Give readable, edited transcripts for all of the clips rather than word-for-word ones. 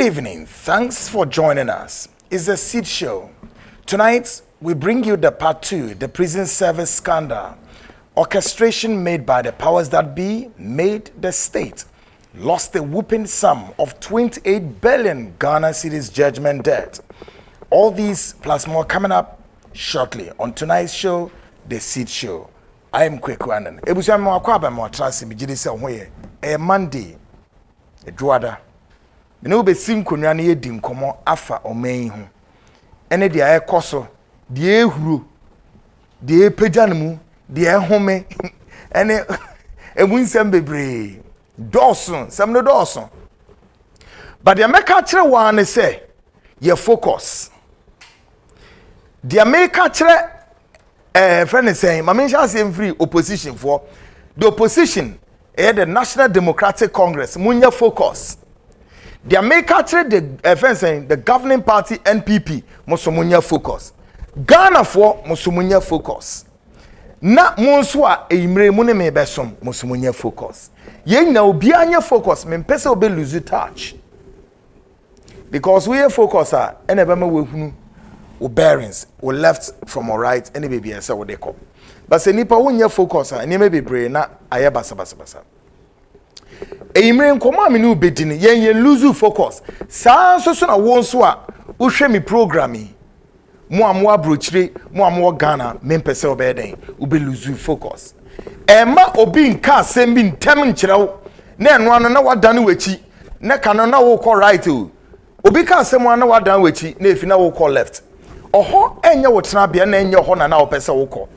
Good evening. Thanks for joining us. It's the Seed Show. Tonight, we bring you the part 2, the prison service scandal. Orchestration made by the powers that be made the state lost a whooping sum of 28 billion Ghana cedis judgment debt. All these plus more coming up shortly on tonight's show, the Seed Show. I am Kweku Anan. Ebusuan mo akwaba mo trust me gidi se hoye. Monday. Eduada. Me no be sim konwa na yedi nkomo afa oman hu. Ene de aye koso, de ehuru, de epejanemu, de ehome. Ene emunsem bebre. Dawson, some no Dawson. But the America chere one say, ye focus. The America chere friend is saying, my mention same free opposition for the opposition, the National Democratic Congress, munya focus. The America chere the friend saying the governing party NPP, munya focus. Ghana for munya focus. Na monswa eimre mune me besom munya focus. Yen na obi anya focus me pese obe lose touch. Because we focus are ene be ma we hunu o bearings o left from or right any baby ese wo de ko. But se nipa wo nya focus a ene me bebre na aye basa. Eimre nkomo amene obedini yen lose focus. Saa so na wo nso a wo hwe me programming mo amwa brochire mo amwa Ghana me pese obe den obe lose focus. Emma obi nka asem bi ntem nkyerɛw na eno ano na wadane wachi na kano na wo call right o obi ka asem ano na wadane wachi na efi na wo call left oho enye wo tena bia na enye ho na wo pese wo call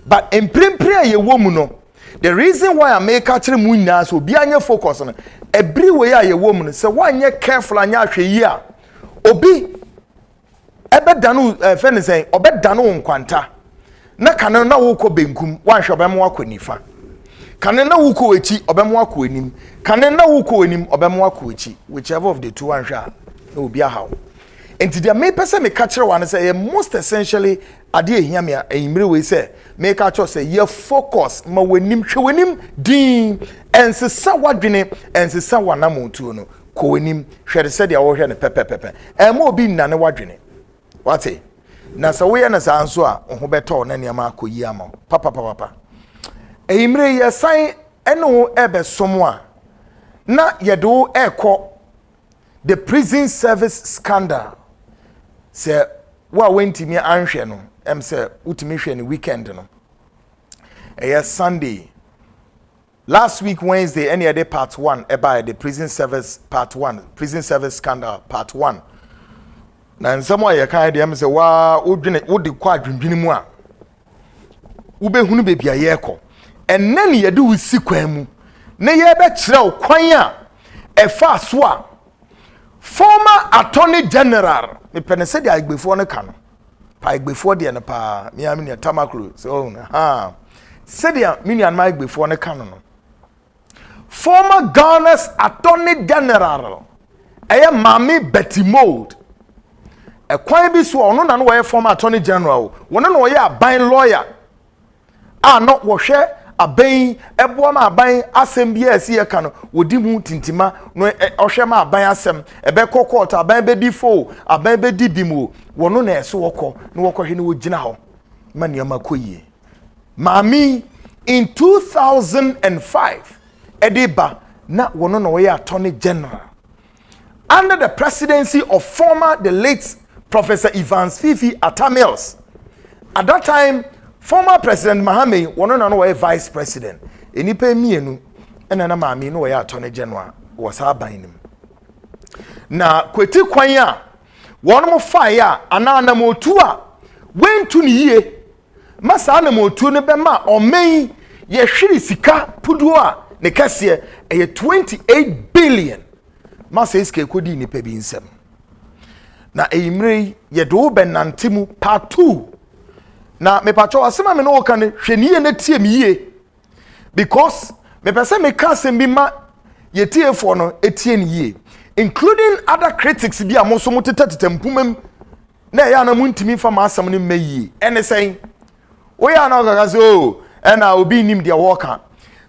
but emprempre ye wo mu no the reason why I make a kire mu nyina so obi anya focus no every way ye wo mu no se wanye careful anya ahwe yi a obi ebedanu fene sen obedanu nkwanta na kane na wo kɔ benkum wanhwɛ obɛmo akɔ nifa kane na wo kɔ echi obɛmo akɔ enim kane na wo kɔ enim obɛmo akɔ echi whichever of the two wanhwɛ a na obi ahaw enti dia me pese me ka kyerɛ wan sɛ most essentially ade ehia me ehimre we sɛ me ka kyerɛ sɛ ye focus ma wanim hwɛ wanim din ensesa wadwene ensesa wanamontuo no kɔ wanim hwɛ de sɛ dia wo hwɛ ne pɛpɛpɛpɛ ɛma obi nna ne wadwene wate na sa we na sa anso a ho beto na niam akoyi ama papa eimre ye san eno ebesom a na yedo ekọ the prison service scandal se wa wentimi anhwe no em se utimi hwe ni weekend no Sunday last week Wednesday any other part 1 by the prison service part 1 prison service scandal part 1 na nsamo ye kan de am se wa odwene wodi kwa adwendwene mu a wo behunu bebia ye kɔ enne ne ye de wusi kwan mu ne ye be kyerɛ kwan a ɛfa so a former attorney general me pene se de agbefo no ka no pa agbefo de ne pa me am ne tamaklo so ha se de me nuan ma agbefo no ka no former Ghana's attorney general Mami Betty Mold a kwan bi so ono na no way former attorney general won na oye aban lawyer no wo hwe aban eboa ma aban asem bi asi ye ka no wodi mu tintima no ohwe ma aban asem ebe court aban be di fo aban be di bimo wono na eso wokɔ na wokɔ hwe ne wogina ho ma niam akoyie Mami in 2005 ediba na wono na oye attorney general under the presidency of former the late Professor Evans Fifi Atamils. At that time, former President Mahame one no way vice president. Enipa mienu ena na maami no way attorney general was aban nim. Na kweti kwan a one mo fire ana na motu a wentu ni yie. Masa na motu ne be ma omen ye hwiri sika pudu a ne kase e 28 billion. Masa iske kodi ni pe bi nsem. Na eimre ye do benantemu part 2 na me pacho asema me no kan hweniye na tie me yie because me pese me ka asem bi ma ye tie fo no etie ne yie including other critics bi amoso mutetempumam na ya na muntimi fa ma asem ne mayie ene sen wo ya na gaga so ena obi nim de worker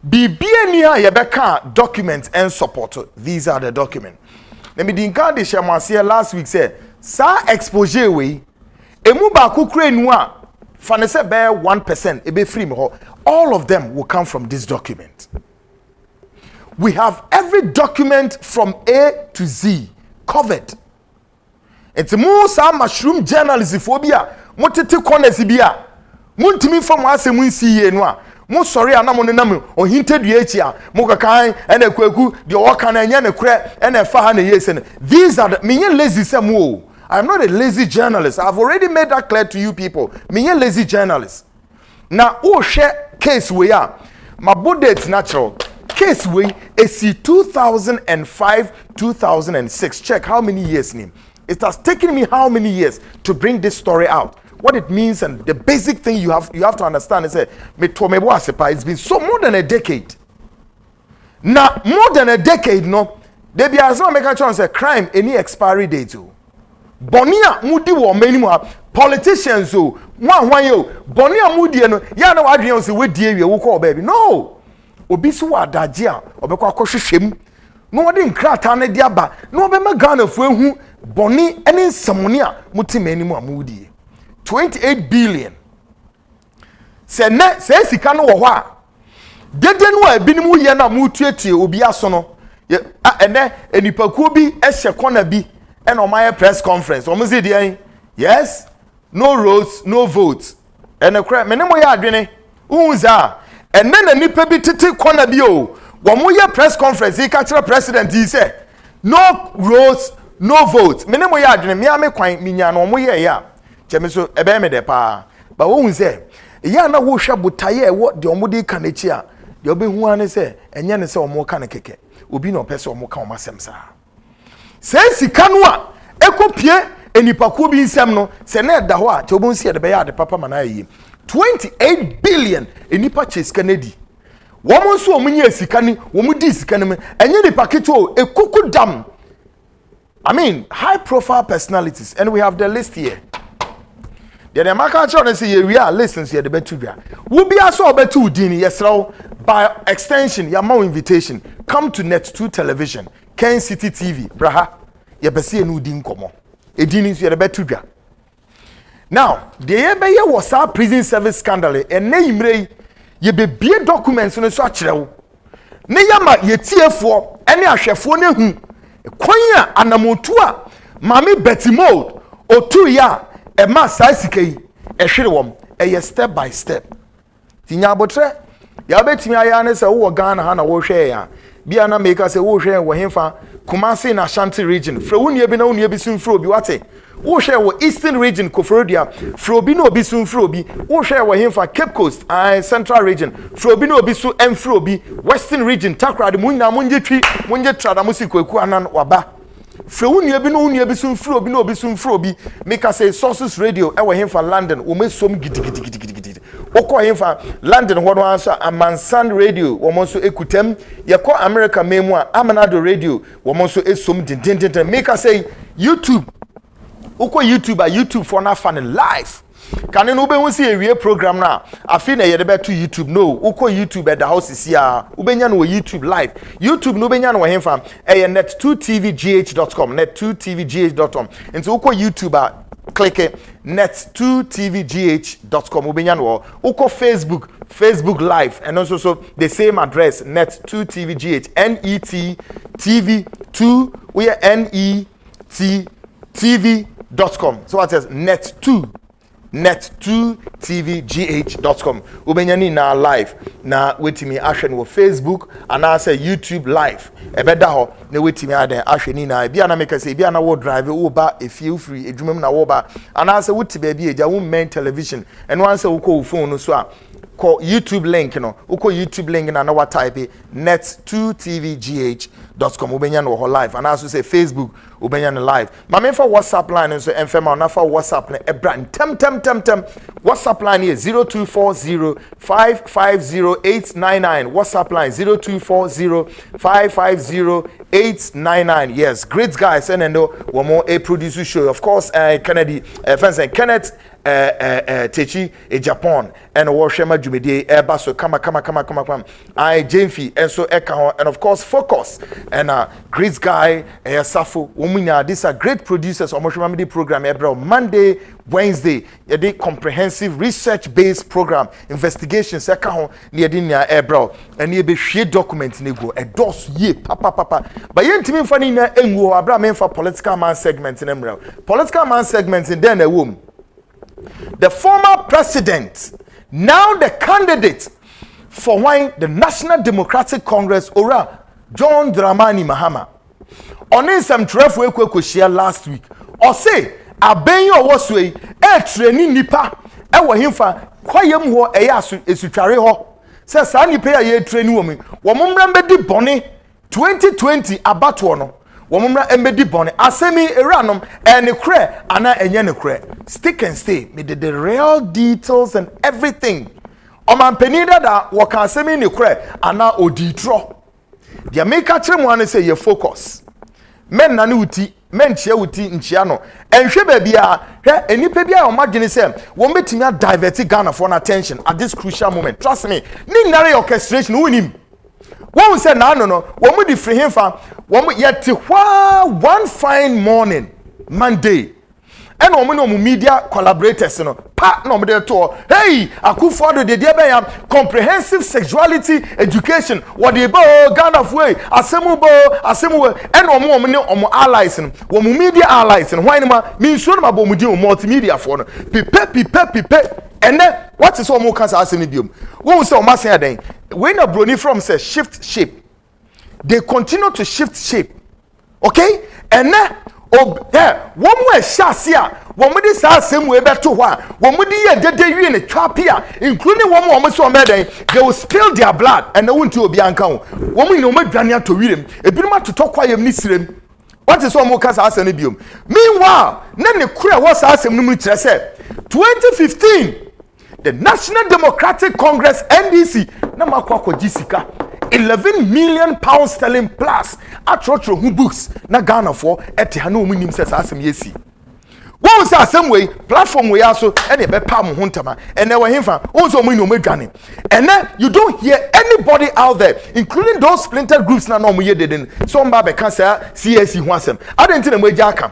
bibia ni a ye beka document and support these are the documents let me dinka de share last week say sa exposure we emu ba ku kura nu a fa ne se be 1% e be free me ho. All of them will come from this document. We have every document from A to Z covered. It's more some mushroom journalism phobia. Motete corners bia. Muntimi from asem nsi ye no a. Mo sorry anamo ne nam o hinted ye a. Mo kakan ene kwaku de o kan anya ne kure ene fa ha ne yesen. These are the me lazy sem o. I'm not a lazy journalist. I've already made that clear to you people. Me lazy journalist. Now o share case we are. My budget natural. Case we is 2005 2006. Check how many years name. It has taken me how many years to bring this story out. What it means and the basic thing you have to understand is that it's been so more than a decade. Now more than a decade, no. There be as no make a chance a crime any expiry date. Bonia mudi wo many politicians one yo Bonia mudi no ya na wadwen say we die wie wo call baby. No. Obi so adaje a obekọ akohwehwem no wode nkrata na de aba no obema Ghana fu ehu boni ene nsamoni a mutima animu amudi 28 billion se sika no wo ho a dede no a binimu ye na mutuetie obi aso no ene enipakuo bi ehye kona bi ene omaye press conference omuzi de yes no roads no votes ene kra menemo ya adwene unza ene na nipa bi tete kona bi o wo mo ye press conference e ka kire president he say no roads no votes menemo ya adwene me ame kwan minya no mo ye ya cheme so ebe me de pa ba wo unze ya na wo hwa botaye e wo de omudi ka na chi a de obehu ane se enye ne se omo ka na keke obi na opese omo ka omasem sa se sika no a ekopie enipakuo bi nsem no se na da ho a che obon sie de be ya de papa mana yi 28 billion enipa chase Kennedy womo so omunye sika ni womu di sika ni enye ni paketo ekuku dam. I mean high profile personalities and we have the list here. The American children say we are listens here the betubia. We be also betu dini yesraw by extension your more invitation come to Net2 television Ken City TV braha ye bese enu di nkomo edini so ye betubia. Now the yebeye was our prison service scandal and na yimre ye be bie documents no so akyerew ne yama ye tiefo ene ahwefo ne hu kwan a anamotu a mami Betty Mode otu ya ema sai sikei ehwere wom eye step by step tinya abotre ya betimi aya ne se wo Ghana ha na wo hwe ya bia na make se wo hwe wo hemfa Kumasi na Ashanti region fro wunie bi na wunie bi sun fro bi wate wo hwe wo Eastern region Koforodia fro bi na obi sun fro bi wo hwe wo hemfa Cape Coast Central region fro bi na obi su emfro bi Western region Takrade munna munje twi munje trada musikoku anan waba fro wunie bi no wunie bi sun fro bi na obi sun fro bi make say Sources Radio e wo hemfa London wo mesom gidigidi oko hemfa London ho no anso Amansan Radio wo mo so ekutem ye ko America memu a Amanado Radio wo mo so esom dindindin make say YouTube oko YouTube for na fan live kan no be hu see ewie program na afi na ye de beto YouTube no oko YouTube at the house is here ubenya no YouTube live YouTube no benya no hemfa net2tvgh.com net2tvgh.com into oko YouTube click it net2tvgh.com ubenya no oko Facebook live and also so the same address net2tvgh net2 we are nettv.com so it says net2tvgh.com ubenyani na live na wetimi ahwe no Facebook and also YouTube live ebeda ho na wetimi adan ahwe ni na bia na make say bia na wo drive wo ba efie free edwumam na wo ba and also wuti ba bia wo main television and once wo ko phone no so a ko YouTube link no uko YouTube link na what type net2tvgh.com ubenya no live and also say Facebook ubenya no live ma me for WhatsApp line so enfema na for WhatsApp na ebra tem WhatsApp line is 0240550899 WhatsApp line 0240550899 yes great guys and endo one more a producer show of course Kennedy fans and Kenneth techi Japan and Washema Jumedi Ebaso kama I Jamfi and so Eka and of course Focus and Great Guy Safu Umina. These are great producers of Moshema Media program every Monday, Wednesday, a comprehensive research-based program, investigations, near Ebro, and you be share documents nego, a dos ye, papa. But you intimate funny na engo Abraham for political man segments in Emerald. Political man segments in then a womb. The former president, now the candidate for why the National Democratic Congress, Ora John Dramani Mahama, on some traffic we share last week, or say, Abenyo waswe training nipa ewo himfa kwayem ho esutware ho se sa nipa ya training wo mi wo mmra mbedi bone 2020 abato no wo mmra mbedi bone asemi eranom ene kre ana enye ne kre stick and stay me the real details and everything o man penida da wo kan asemi ne kre ana oditro dia make kire mo an say ye focus men na ne uti men chia wuti nchia no enhwe ba bia hwe enipa bia o magene se won betimi a divert Ghana for attention at this crucial moment. Trust me, ni nare orchestration wonim won say na no won mu di free himfa won yet one fine morning Monday and no media collaborators no pa no de to hey Akufo-Addo de dia ben comprehensive sexuality education what the bo Ghana way asemu and omo allies no wo media allies no why ma me nso no ma bo mu di multimedia for no pipe and then what is omo cancer asemi biom won say omo say den when a brony from say shift shape they continue to shift shape, okay, and then one way shasia, one with this same way back to one with the day in a trapia, including one woman so mad, they will spill their blood and no one to be uncount. Woman no make Daniel to read him, a bit much to talk quiet Nisrim. What is one more cast as an ibium? Meanwhile, none the crew was as a number said 2015, the National Democratic Congress NDC, Namakwako Jessica. 11 million pounds sterling plus atro who books na Ghana for etihano minim says asem yesi won say asem way platform we also and e be pam hontama and e we himfa also mo no madwane and then you don't hear anybody out there including those splinter groups na no mo ye deden so mba be kan say CSC ho asem adenti na mo agya aka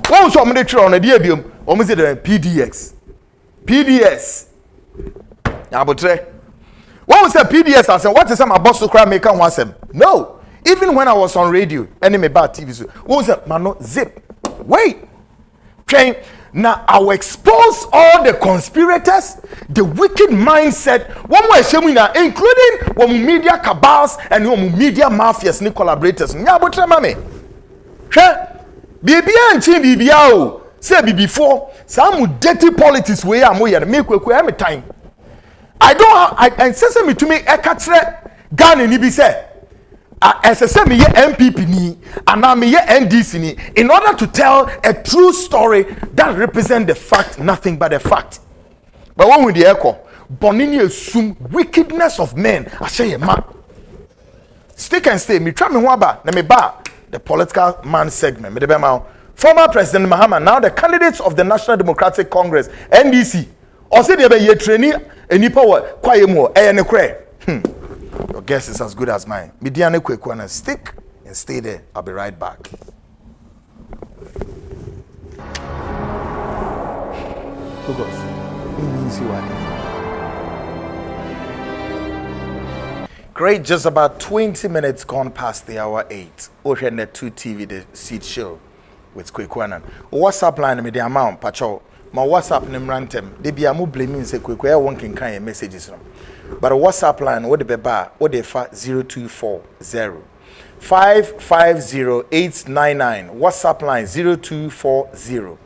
won so mo de twerɛ on de abiom o mo say the PDS abotre. What was the PDS? I said, what is my boss to cry make one sem? No. Even when I was on radio, enemy bad TV. What was that? Man, no, zip. Wait. Train. Now I will expose all the conspirators, the wicked mindset. One way showing now, including one media cabals and one media mafias, ni collaborators. Nya botre mame. Bibia and chin bibia o. Say before some dirty politics way am we make we every time. I don't and say me to me e katre Ghana ni bi say say me ye MPP ni and me ye NDC ni in order to tell a true story that represent the fact nothing but the fact. But when we the echo bonini assume wickedness of men I say man stick and stay me try me ho aba na me ba the political man segment me de be ma former President Mahama, now the candidates of the National Democratic Congress NDC or say they be ye trainee any power quiet more and cray. Your guess is as good as mine. Mediane quick one and stick and stay there. I'll be right back. Focus. Great, just about 20 minutes gone past the hour 8. Ocean Net 2 TV, the seat show with Kwekwanan. WhatsApp line me the amount, Pacho. My WhatsApp name rantem. They be amu blaming say Kwekwe one can kind messages. But a WhatsApp line, what the beba, what the fa 0240 550-899. WhatsApp line 0240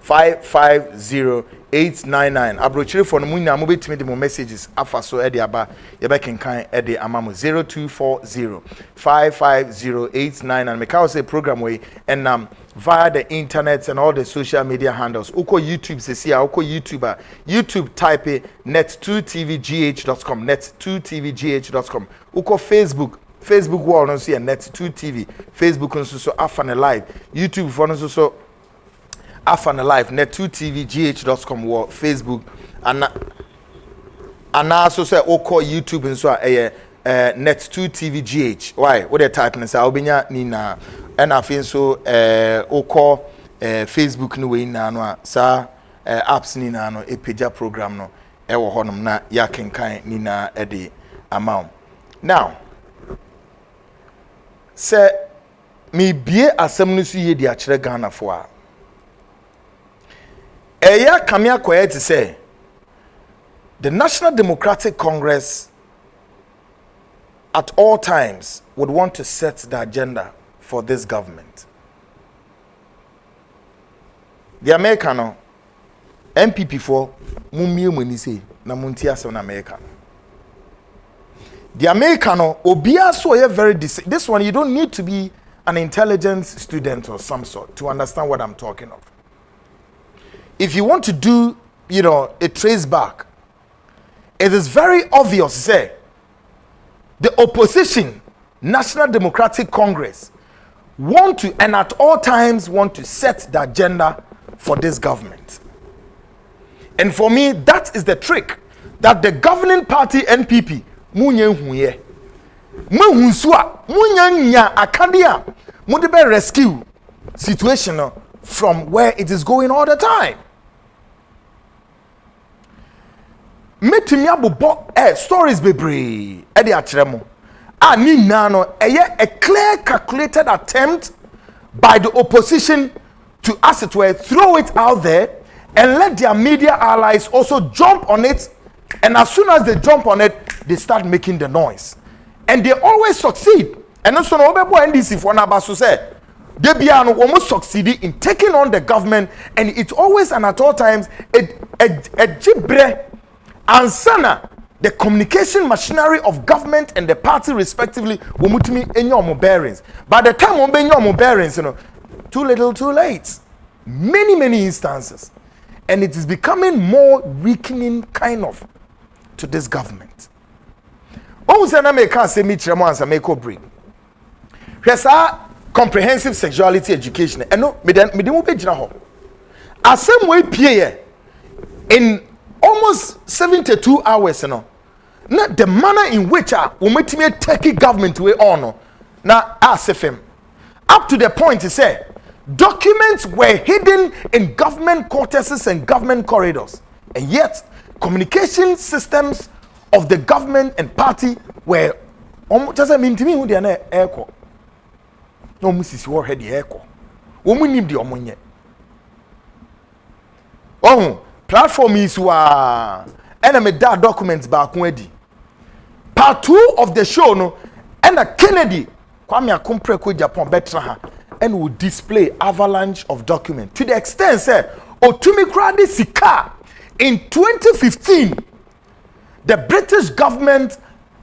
550-899. Abrochiri for the moon, I'm to me the messages. Afa so edi aba, yeba can kind edi amamu 0240 550-899. Make I say program way and via the internet and all the social media handles. Uko YouTube says here, Uko YouTuber. YouTube type net2tvgh.com, net2tvgh.com. Uko Facebook wall no see net2tv. Facebook also so afan live. YouTube for also so Afan Live, net2tvgh.com or Facebook, and also say call YouTube and so net2tvgh. Why? What they type and say Albinia Nina, and I feel so call Facebook no way na sa apps Nina no a page program no ewo honum na ya kenkan Nina edi amount. Now, say me bie asem no so ye di a kire Ghana fo a eya kamia quiet to say the National Democratic Congress at all times would want to set the agenda for this government. The American MPP for mumie muni say na munti asem na American. The American obia so very this one you don't need to be an intelligence student or some sort to understand what I'm talking of. If you want to do, a trace back, it is very obvious, say, the opposition, National Democratic Congress, want to, and at all times want to set the agenda for this government. And for me, that is the trick that the governing party, NPP, munye huye. Muhunsua, munya akadia, mudebe rescue situation from where it is going all the time. Metimi abobo stories bebre e de akyeremo ani nano a clear calculated attempt by the opposition to, as it were, throw it out there and let their media allies also jump on it, and as soon as they jump on it they start making the noise, and they always succeed. And also no obebo NDC for na baso say they be an almost succeeding in taking on the government, and it's always and at all times a jibre and sana the communication machinery of government and the party respectively will mutimi enyomo bearings. By the time we enyomo bearings, too little too late. Many instances, and it is becoming more weakening kind of to this government. Oh, say na me can say me tremo answer make or break. Here's our comprehensive sexuality education. And no, me dem be gina ho. As same way pie in almost 72 hours, not the manner in which we met take government way on now ASFM up to the point he said documents were hidden in government quarters and government corridors, and yet communication systems of the government and party were just I mean to me who they are airco no Mrs. Warhead the airco woman need the omunye platform is enemy that documents back ready. Part 2 of the show no and a Kennedy Kwame Akumpreko Japan betra and will display avalanche of documents to the extent say Otumi Krade Sika in 2015 the British government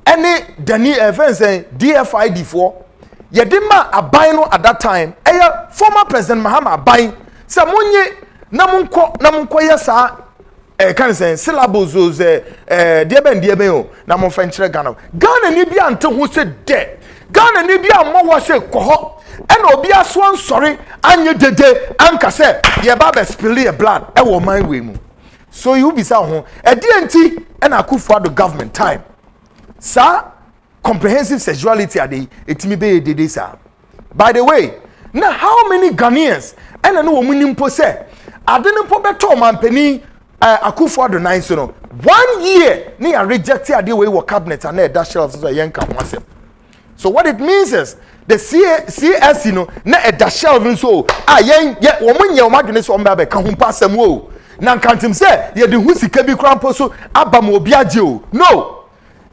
any Danny Evans DFID4 Yedima Abaino at that time former President Mahama Abai Samonye namunko yesa can say syllables those dieben o na mo fenchire Ghana ni bia ante ho se de Ghana ni bia mo wo se koho and obi aso ansori anye dede anka se ye ba be spill your blood e wo man we mu. So you be sa ho e de anti and Akufo-Addo government time sir comprehensive sexuality ade etimi be dede sir. By the way, now how many Ghanaians and no wo munimpo se adene po beto mampani Akufo-Addo nine so no 1 year ni a rejected ade we wo cabinet and that shelf so yenka mwasem. So what it means is the CS na a shelf so yen wo munye o madwene so mba be ka ho pasem wo na kantim say ye de hu sika bi krampo so abam obi age o. No,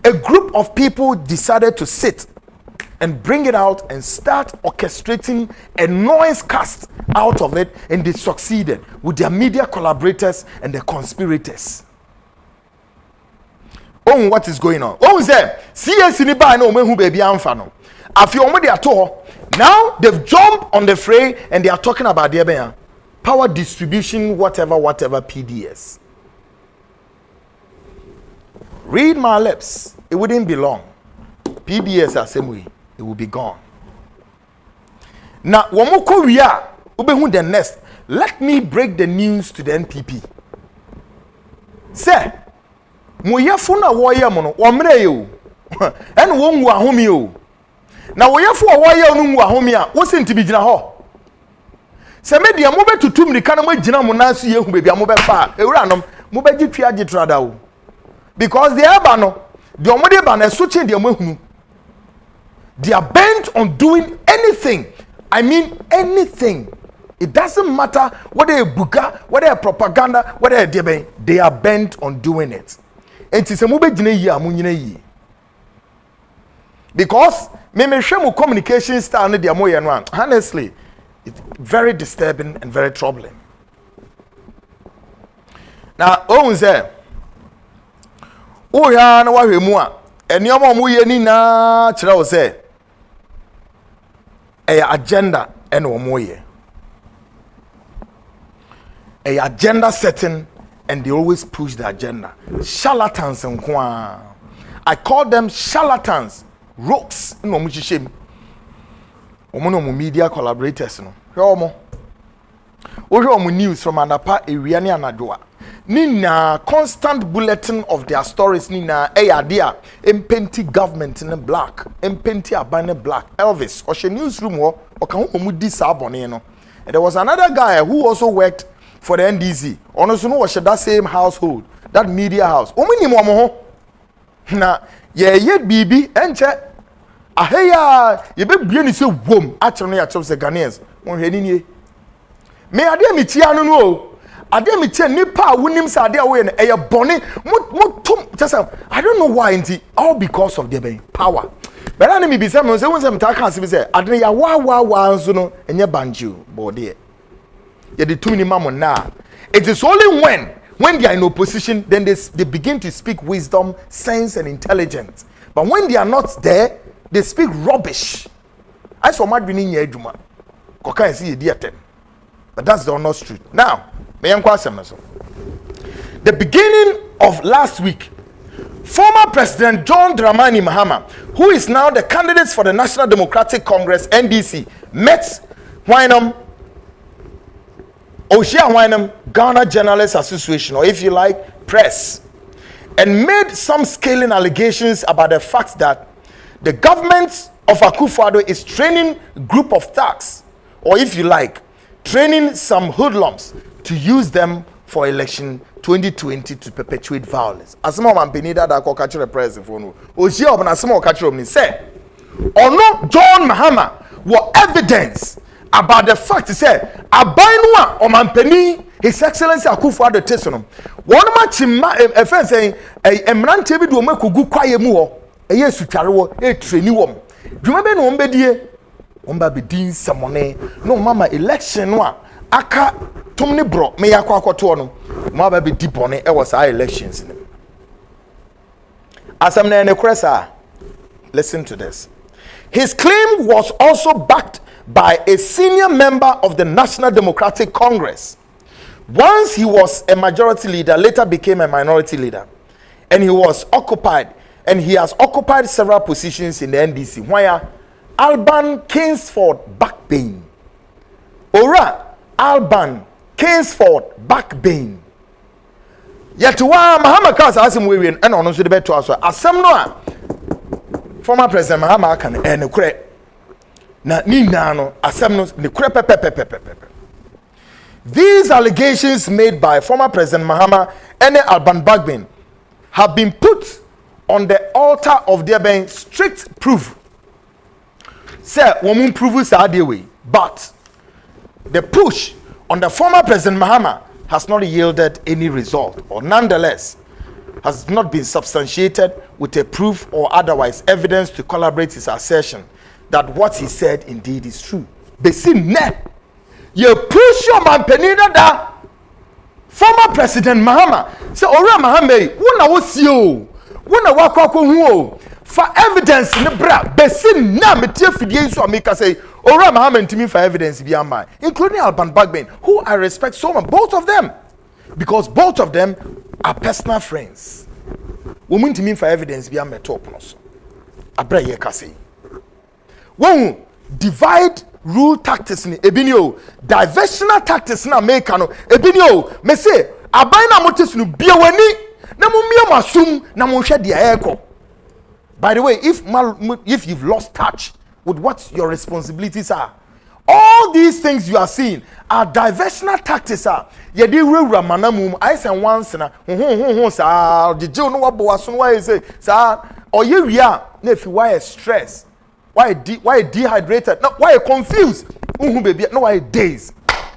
a group of people decided to sit and bring it out and start orchestrating a noise cast out of it, and they succeeded with their media collaborators and the conspirators. Oh, what is going on? Oh, there CS ni ba no mehu baby amfa no afi omo de ato. Now they've jumped on the fray and they are talking about their power distribution whatever PDS. Read my lips, it wouldn't be long. PDS assembly, it will be gone. Now, womoko wiya Who the next? Let me break the news to the NPP. Say, Moyefo na woye mo no, omre yo. En wo nwu ahomi o. Na woyefo woye no nwu ahomi a, wo se ntibi gina ho. Se media mo betutu mrika na mo gina mo nanso ye hu bebia mo be fa. Ewura nom, mo be gitwi agitrada o. Because the eba no, the omode ba na so chen de mo hunu. They are bent on doing anything. I mean anything. It doesn't matter whether a buga, whether a propaganda, whether a debe. They are bent on doing it. And it's a mube jine yi amunyine yi. Because me share communication style ne dia mo ye no. Honestly, it's very disturbing and very troubling. Now, say, oh ya na wahwe mu a, enioma mo ye ni na kire wo say agenda and omoye. A agenda setting, and they always push the agenda. Charlatans and I call them charlatans, rogues. No muchishim. Omono media collaborators no. Omo. Omo news from Anapa area ni anadwa. Nina constant bulletin of their stories nina idea empenti government in black empenti abane black Elvis or she newsroom or kan omu di sabone no. And there was another guy who also worked for the NDC also no was that same household, that media house omu ni mo ho na ye bibi enche aheya ye be bie ni se wom a kire no ya kire se Ghanaians mo hwe ni nie me ade mi tia no no ade me tie nipa wonim sa ade awo ye no eye bone motum just I don't know why nti all because of their power. But I me be say me say won say me ta kan se be say ade ya wa nso no enye banju bode ye de tumi mamo na. It is only when they are in opposition then they begin to speak wisdom, sense and intelligence. But when they are not there, they speak rubbish. I saw mad bini nya adwuma koka see ye atem. But that's the honest truth. Now, the beginning of last week, former President John Dramani Mahama, who is now the candidate for the National Democratic Congress (NDC), met Oshia Ghana Journalists Association, or if you like, press, and made some scathing allegations about the fact that the government of Akufo-Addo is training a group of thugs, or if you like, training some hoodlums to use them for election 2020 to perpetuate violence. Asema mampeni da ko ka kire president no. Oji obna asema o ka kire omni say ono John Mahama wo evidence about the fact say aban no a o mampeni His Excellency Akufo-Addo tesono. Won ma chima efen say emrante bi do makogu kwaye mu ho. Eye sutware wo e traini wo. Dwuma be no ombedie omba be din samone no mama election no a aka tumni bro me yakwa akoto no ma ba be dipone e was our elections ni asam na ne kresa. Listen to this. His claim was also backed by a senior member of the National Democratic Congress. Once he was a majority leader, later became a minority leader, and he has occupied several positions in the NDC. Why Alban Kingsford Backbane. Ora Alban Kingsford Backbane. Yet wa Mahama Kasa asim wewe and ono so de beto aso. Asem no a former president Mahama kan enekure. Na ni no asem no ne kure pepepepepepe. These allegations made by former President Mahama and Alban Bagbin have been put on the altar of their being strict proof. Say, woman prove way, but the push on the former President Mahama has not yielded any result, or nonetheless has not been substantiated with a proof or otherwise evidence to corroborate his assertion that what he said indeed is true. You push your man penina da former President Mahama. Say, Ora Mahame, wuna wosio, wuna wakwako huo. For evidence in the bra, besin na metie fidie so ameka say, Ora Mahama ntimi for evidence bi am, including Alban Bagbin, who I respect so much, both of them, because both of them are personal friends. Women ntimi for evidence bi am top no so. Abra ye ka say. Won divide rule tactics ni ebini o diversional tactics na make no ebini o me say aban na motis no bia wani na mo mia masum na mo hwe de ayeko. By the way, if you've lost touch with what your responsibilities are, all these things you are seeing are diversional tactics. Ye di rewura manamum I say once na sa the jail no wabo aso why say sa oye wia na if why stress, why dehydrated, no why confused, baby no why days.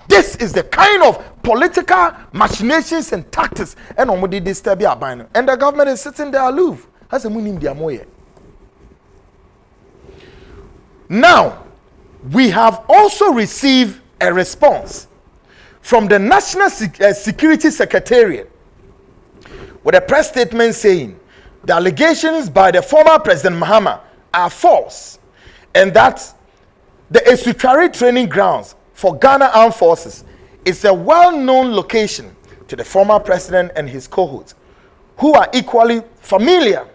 This is the kind of political machinations and tactics and omodi disturb ya ban, and the government is sitting there aloof. Has a munim dia moye. Now, we have also received a response from the National Security Secretariat with a press statement saying the allegations by the former President Mahama are false and that the Esuchari training grounds for Ghana Armed Forces is a well-known location to the former president and his cohorts, who are equally familiar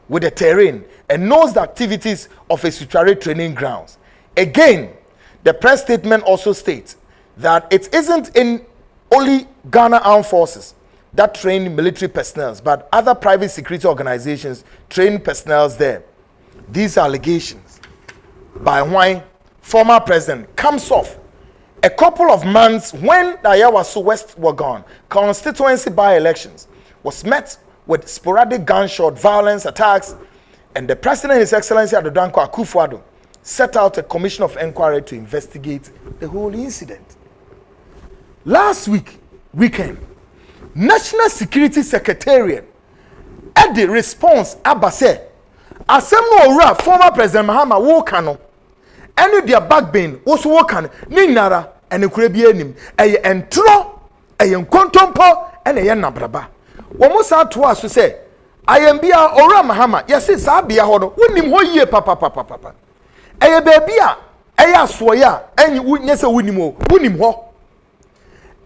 with the terrain and knows the activities of Esuchari training grounds. Again, the press statement also states that it isn't in only Ghana Armed Forces that train military personnel, but other private security organizations train personnel there. These allegations by Wine, former president, comes off a couple of months when the Ayawaso West Wuogon constituency by-elections was met with sporadic gunshot violence attacks, and the president, His Excellency Ado Dankwa Akufo-Addo, set out a commission of inquiry to investigate the whole incident. Last weekend, National Security Secretariat at the response abase asem no ora former President Mahama wo kano ene dia backbone wo so wo kan ni nara ene kura bi anim eye entro eye nkontompo ene ye nabraba wo mo sa to aso se ayambia ora Mahama yesi sa bia ho no wonim ho yie papa eye baby a eye asoya enyi nyese wonim ho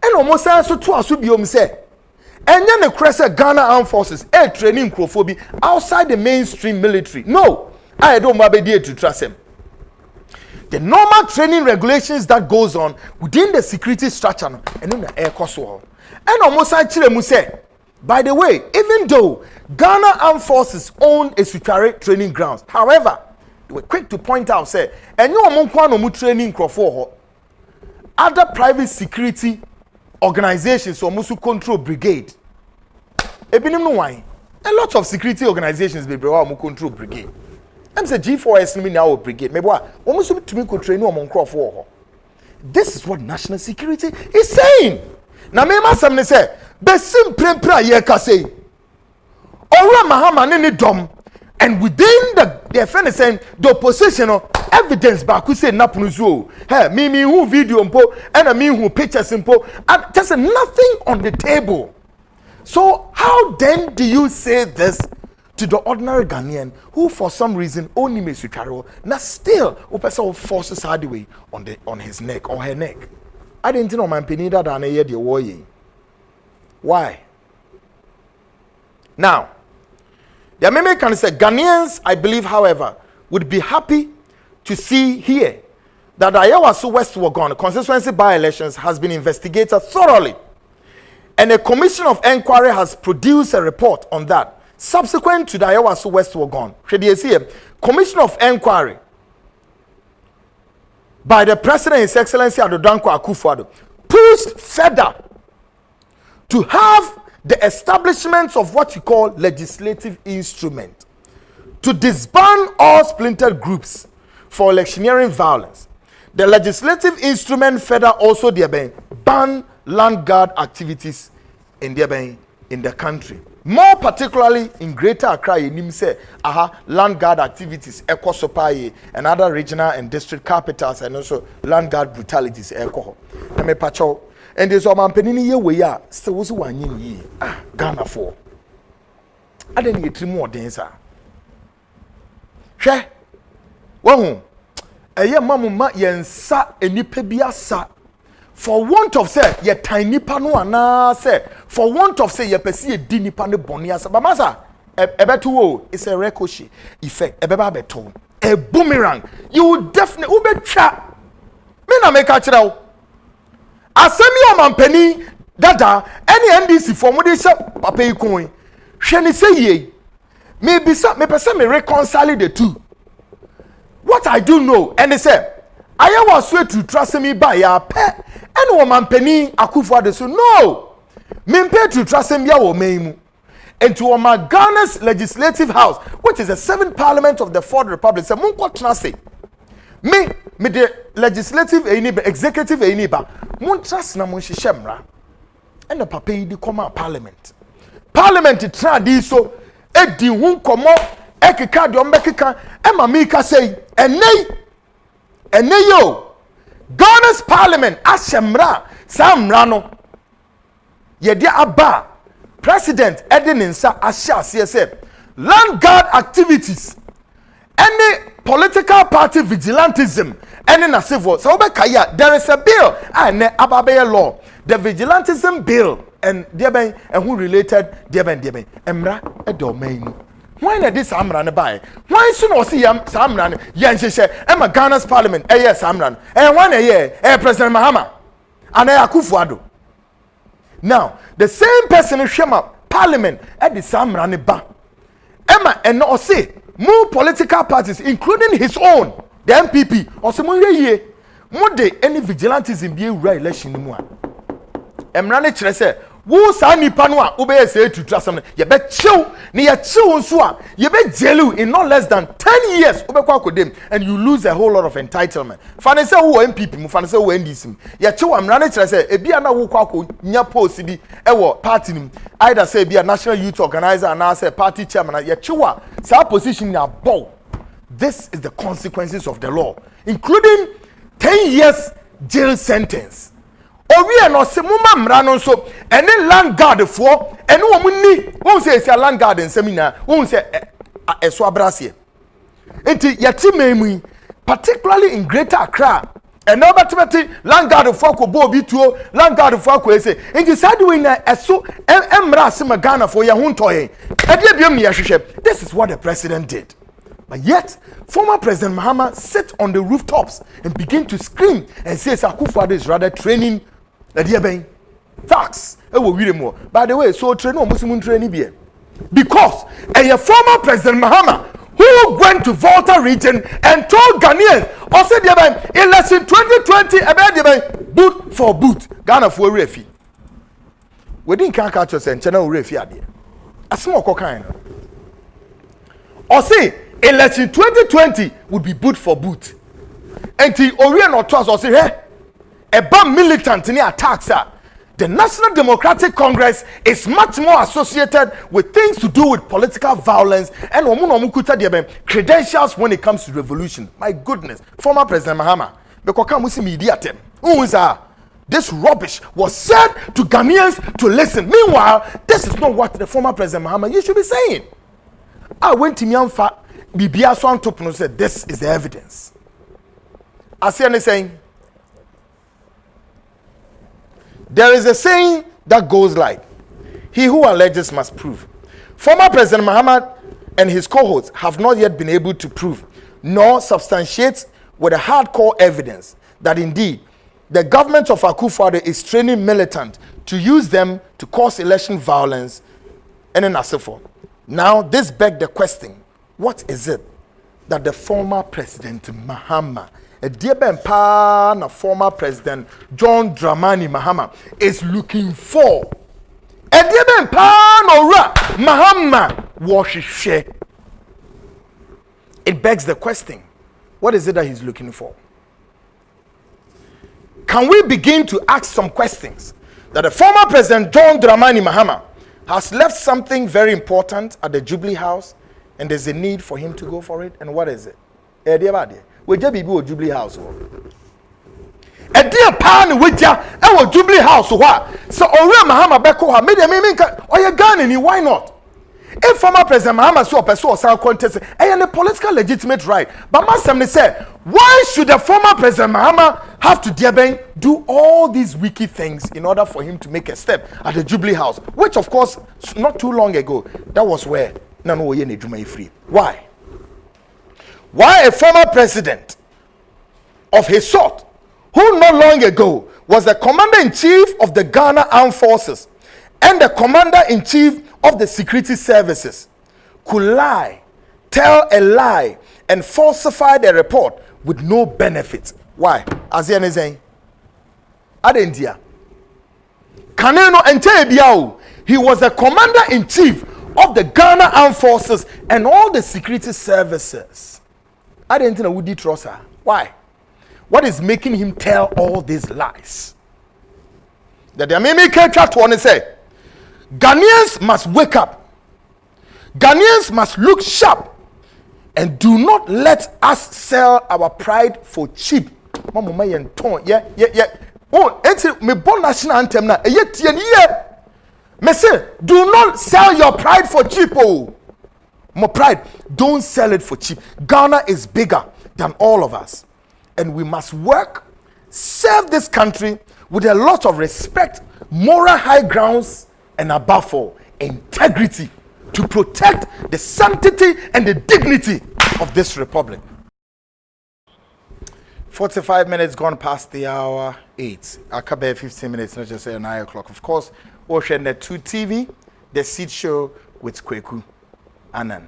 ene o mo sa so to aso biom se enye ne krese Ghana Armed Forces training crofobia outside the mainstream military. No, I don't want to trust him. The normal training regulations that goes on within the security structure and in the air cost wall. And almost I say, by the way, even though Ghana Armed Forces own a Esuchari training grounds, however, they were quick to point out, say, and you are training crofo other private security organizations or Musu Control Brigade. Ebinim no why. A lot of security organizations be Musu Control Brigade. I'm say G4S no now brigade. Maybe what Musu to me could train no for. This is what national security is saying. Na me masam say be simple pra ye ka say. Ora Mahama ni dom, and within the friend saying the opposition evidence back who say napunuzo. Hey, me who video mpo and me who pictures mpo, and just nothing on the table. So how then do you say this to the ordinary Ghanaian who for some reason only makes you carry now still person forces hard way on his neck or her neck? I didn't know my penida than a year the war. Why? Now, the Ameme can say Ghanaians, I believe, however, would be happy to see here that the Ayawaso West Wuogon constituency by-elections has been investigated thoroughly, and a commission of inquiry has produced a report on that. Subsequent to the Ayawaso West Wuogon, commission of inquiry by the president, His Excellency Ado Dankwa Akufo-Addo, pushed further to have the establishment of what you call legislative instrument to disband all splintered groups for electioneering violence. The legislative instrument further also ban land guard activities in the country. More particularly in Greater Accra, land guard activities, and other regional and district capitals, and also land guard brutalities. And there's a man penny year we are still was 1 year. Ghana for. I didn't get 3 more days. She, well, a young mamma yen sa a nipebiasa. For want of say, ye tiny pano and say, for want of say, ye perceive a dini pano bonias. But massa, a betu is a ricochet effect, a bebabeton, a boomerang. You will definitely ube chat me na make catch now. Asemi o mampani dada any NDC for mo dey say papa yi kun hwe ni say ye me person me reconcile the two. What I do know and they say I was swear to trust me by ya pe and wo mampani Akufo-Addo so no me pay to trust him ya wo meimu into my Ghana's legislative house which is the 7th parliament of the 4th republic say mun ko tena say me the legislative executive eniba mun trust na mun hihye mra and the papa yi di come parliament tra di so edi hu komo ekeka de ombekeka e ma mi ka say eney yo Ghana's parliament ashemra samra no ye dia aba president Edinsa Asha say land guard activities any political party vigilantism any na civil so obekaya there is a bill and ababe law the vigilantism bill and dieben and who related dieben emra edomain why na this amra ne buy why so no see yam samra ne yen hyehyɛ ema Ghana's parliament yes samra why na president Mahama and Akufo-Addo. Now the same person hwema parliament at the samra ne ba ema and no say more political parties including his own the MPP or some ye more de any vigilantism be right election mu a emra ne kyerɛ sɛ wo sa nipa no a obey say to trust am ye be chill ne ye chill nso a ye be jailu in not less than 10 years obekwa kodem and you lose a whole lot of entitlement fane say wo MPP mu fane say wo NDC mu ye chill amra ne kyerɛ sɛ ebi ana wo kwa nya post bi ewo party nim either say be a national youth organizer and now say party chairman ye chill a sa position na bow. This is the consequences of the law including 10 years jail sentence. Owi no se muma mra no so ene land guard fo ene wo munni won se esi land guard nsem won se eso abrase enti yati memu particularly in Greater Accra ene obetimeti land guard fo ko bo bi tuo land guard fo ko ese enti sade we na eso emra se Ghana fo ye ho ntoye ade biam ne yehwehwe. This is what the president did. But yet, former President Mahama sit on the rooftops and begin to scream and say Akufo-Addo is rather training the facts. By the way, so train no Muslim training here. Because a former President Mahama who went to Volta region and told Ghanaians, also election 2020 about boot for boot. Ghana for refi. We didn't catch us and channel refi idea. A small cocaine. Or say election 2020 would be boot for boot. And the Orient or Trust or say, hey, a bomb militant in the attacks. The National Democratic Congress is much more associated with things to do with political violence and credentials when it comes to revolution. My goodness, former President Mahama, because media them. This rubbish was said to Ghanaians to listen. Meanwhile, this is not what the former President Mahama you should be saying. I went to Myanfa, Bibia Swan Tupno said, this is the evidence. I see saying, there is a saying that goes like, he who alleges must prove. Former President Mahama and his cohorts have not yet been able to prove, nor substantiate with a hardcore evidence that indeed the government of Akufo-Addo is training militants to use them to cause election violence and in Asifo. Now, this begs the question, what is it that the former President Mahama, a dear na former President John Dramani Mahama is looking for? A dear no Mahama wash. It begs the question, what is it that he's looking for? Can we begin to ask some questions? That the former President John Dramani Mahama has left something very important at the Jubilee House, and there's a need for him to go for it. And what is it? We just be Jubilee House. A dear pan with ya, our Jubilee House. What? So, Mahama Beko, made a mimic, or you Ghana, why not? If former President Mahama saw a person or some contest, and a political legitimate right, but Master said, why should the former President Mahama have to do all these wicked things in order for him to make a step at the Jubilee House, which of course not too long ago that was where Nano Yene Juma free. Why a former president of his sort who not long ago was the commander-in-chief of the Ghana Armed Forces and the commander-in-chief of the security services, could lie, tell a lie, and falsify the report with no benefit. Why? As he is saying, Adendia. Kaneno Entebiao, he was the commander-in-chief of the Ghana Armed Forces and all the security services. Adentina Woody Trossa. Why? What is making him tell all these lies? That the Mimi Ketra want to say, Ghanaians must wake up. Ghanaians must look sharp and do not let us sell our pride for cheap. Mama yen ton, yeah. Oh, enti me bon national anthem na eye tie ni ye. Me say, do not sell your pride for cheap. Oh, my pride, don't sell it for cheap. Ghana is bigger than all of us, and we must work, serve this country with a lot of respect, moral high grounds, and above all, integrity to protect the sanctity and the dignity of this republic. 45 minutes gone past the hour 8. I'll come back 15 minutes, not just say 9 o'clock. Of course, Ocean the 2 TV, the Seed Show with Kweku Anan.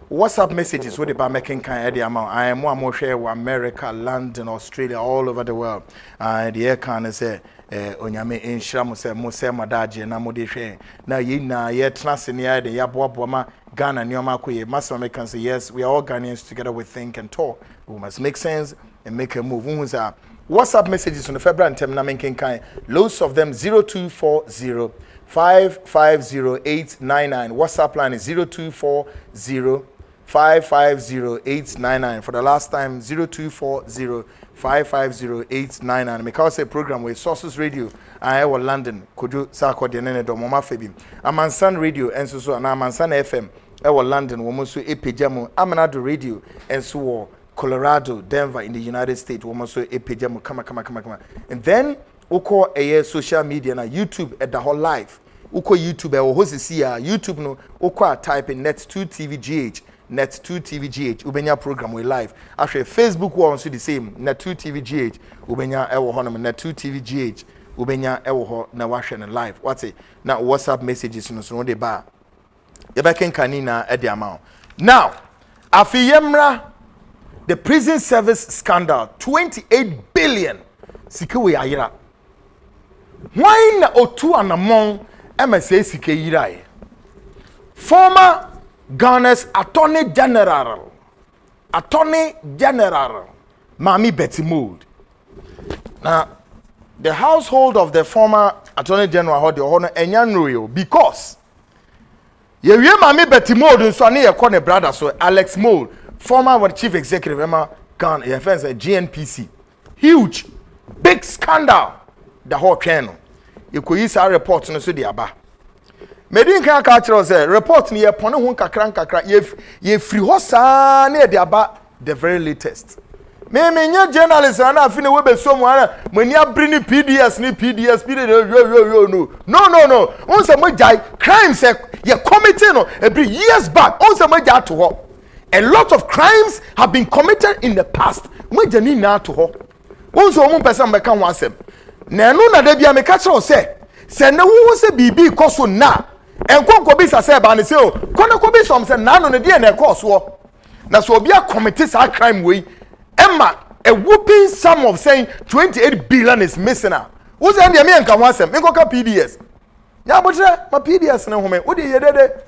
WhatsApp messages with the making kind of amount. I am more share America, London, Australia, all over the world. The air can say, Onyame Inshram say, Mose Madaji, na Modishe. Na yina, yet Transenia, the Yabuama, Ghana, Nyoma Kuye. Master Americans say, yes, we are all Ghanaians together. We think and talk. We must make sense and make a move. WhatsApp messages on the February and Tem making kind. Loads of them 0240 550899. WhatsApp line is 0240 550899. For the last time, 0240 550899. Because a program with Sources Radio, I was London. Could you Sako Denene do Mama Febi? Amansan Radio and so and Amansan FM. I was London. Womosu Epijamo. Amanado Radio and so Colorado, Denver in the United States. Womosu Epijamo. Come. And then Uko a social media na YouTube at the whole life. Uko YouTube or Hosisia YouTube no Uko type in Net2TVGH. Net2TVGH Ubenya program we live. Actually Facebook was also the same. Net2TVGH Ubenya ewo honum Net2TVGH Ubenya ewo ho na washe na live. What's it? Now WhatsApp messages no so de ba. Yebeken kanina e de amount. Now, afiyemra the prison service scandal 28 billion sikewe ayira. Why na otu anamon MSA sike yirai? Former Ghana's Attorney General, Mami Betty Mould. Now, the household of the former Attorney General had the honor Enyanruyo because ye Mami Betty Mould so ne your brother so Alex Mould, former chief executive Ghana, GNPC. Huge, big scandal. The whole channel. You could use our reports no so the aba. Medin kan ka kire say report ni ye pone ho kakra ye free ho saa na de aba the very latest. Me nya journalist na afi ne we be so mu ana mani abri ni PDS no. No. On say mo jai crimes ye committed no every years back. On say mo jai to ho. A lot of crimes have been committed in the past. Mo jani na to ho. On say mo person be kan ho asem. Na no na da bia me ka kire say na wo say bibi koso na enkonko bi sase ba ne se o kono ko bi som se na no ne de na ekoso na so obi a commit sa crime we emma a whooping sum of saying 28 billion is missing now. Wo say ndie me enka ho asem me ko ka PDS nya botre ma PDS na home wo de yedede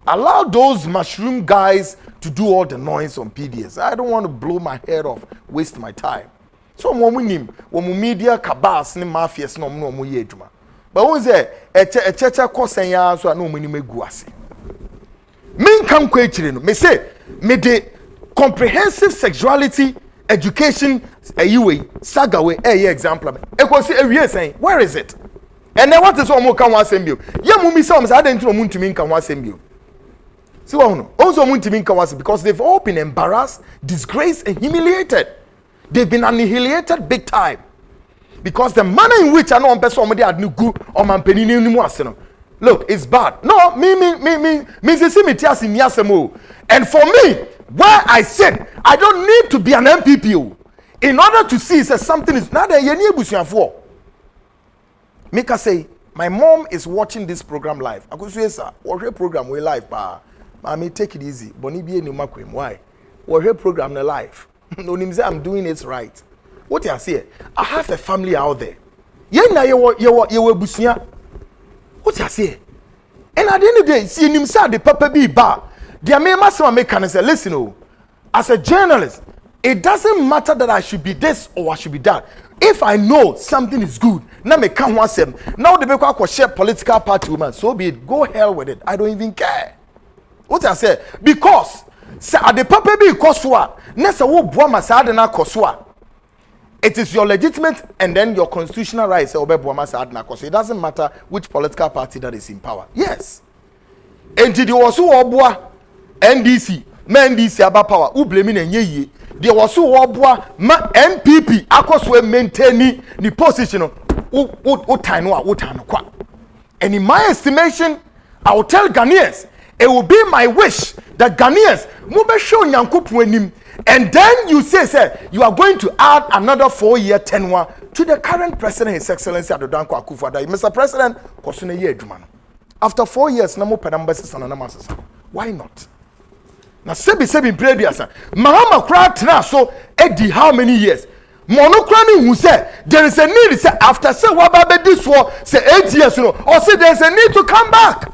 allow those mushroom guys to do all the noise on PDS. I don't want to blow my head off, waste my time. So mo munim wo mu media cabals ne mafias no mo ye adwuma. But who say a kosen ya so no mani megu ase. Min kam ko echire no. Me say me de comprehensive sexuality education ayiwe sagawe example. E ko say ewie sen where is it? And then what is one more kan wa asem bio? Ye mu mi say o me say adan tro mu ntumi kan wa asem bio. See what no? Also mu ntumi kan wa asem because they've all been embarrassed, disgraced and humiliated. They've been annihilated big time. Because the manner in which I know on person somebody had no good or man penini ni mu ase no. Look, it's bad. No, me see me tias in yasemo. And for me, where I sit, I don't need to be an MPP. in order to see say something is now that yeni ebusuafo. Make us say my mom is watching this program live. I could say sir, watch program we live pa. Mommy take it easy. Boni bi eni makwem. Why? Watch program na live. No nim say I'm doing it right. What you say? I have a family out there. Yen na ye ebusua. What you say? And at the end of the day, see him say the papa be ba. There may master make can say listen oh. As a journalist, it doesn't matter that I should be this or I should be that. If I know something is good, now me can want them. Now the people share political party woman, so be it. Go hell with it. I don't even care. What I say? Because say at the papa be koswa, nessa wo boama sa adena koswa. It is your legitimate and then your constitutional right. Say obe boama sa adena koswa. It doesn't matter which political party that is in power. Yes. And the also obwa NDC, NDC about power. Who blaming and ye? There was so obwa ma MPP akoswe maintain the position o time kwa. And in my estimation, I will tell Ghanaians, it will be my wish that Ghanaians move show Nyankopon anim, and then you say you are going to add another 4-year tenure to the current president, His Excellency Adodankwa Akufo-Addo. Mr. President, kosune ye adwuma no. After 4 years, na mo pedambasi sana na masasa. Why not? Na sebi previous. Mahama kra tena so edi how many years? Mono kra ni hu say there is a need say after say waba be this war say 8 years no or say there is a need to come back.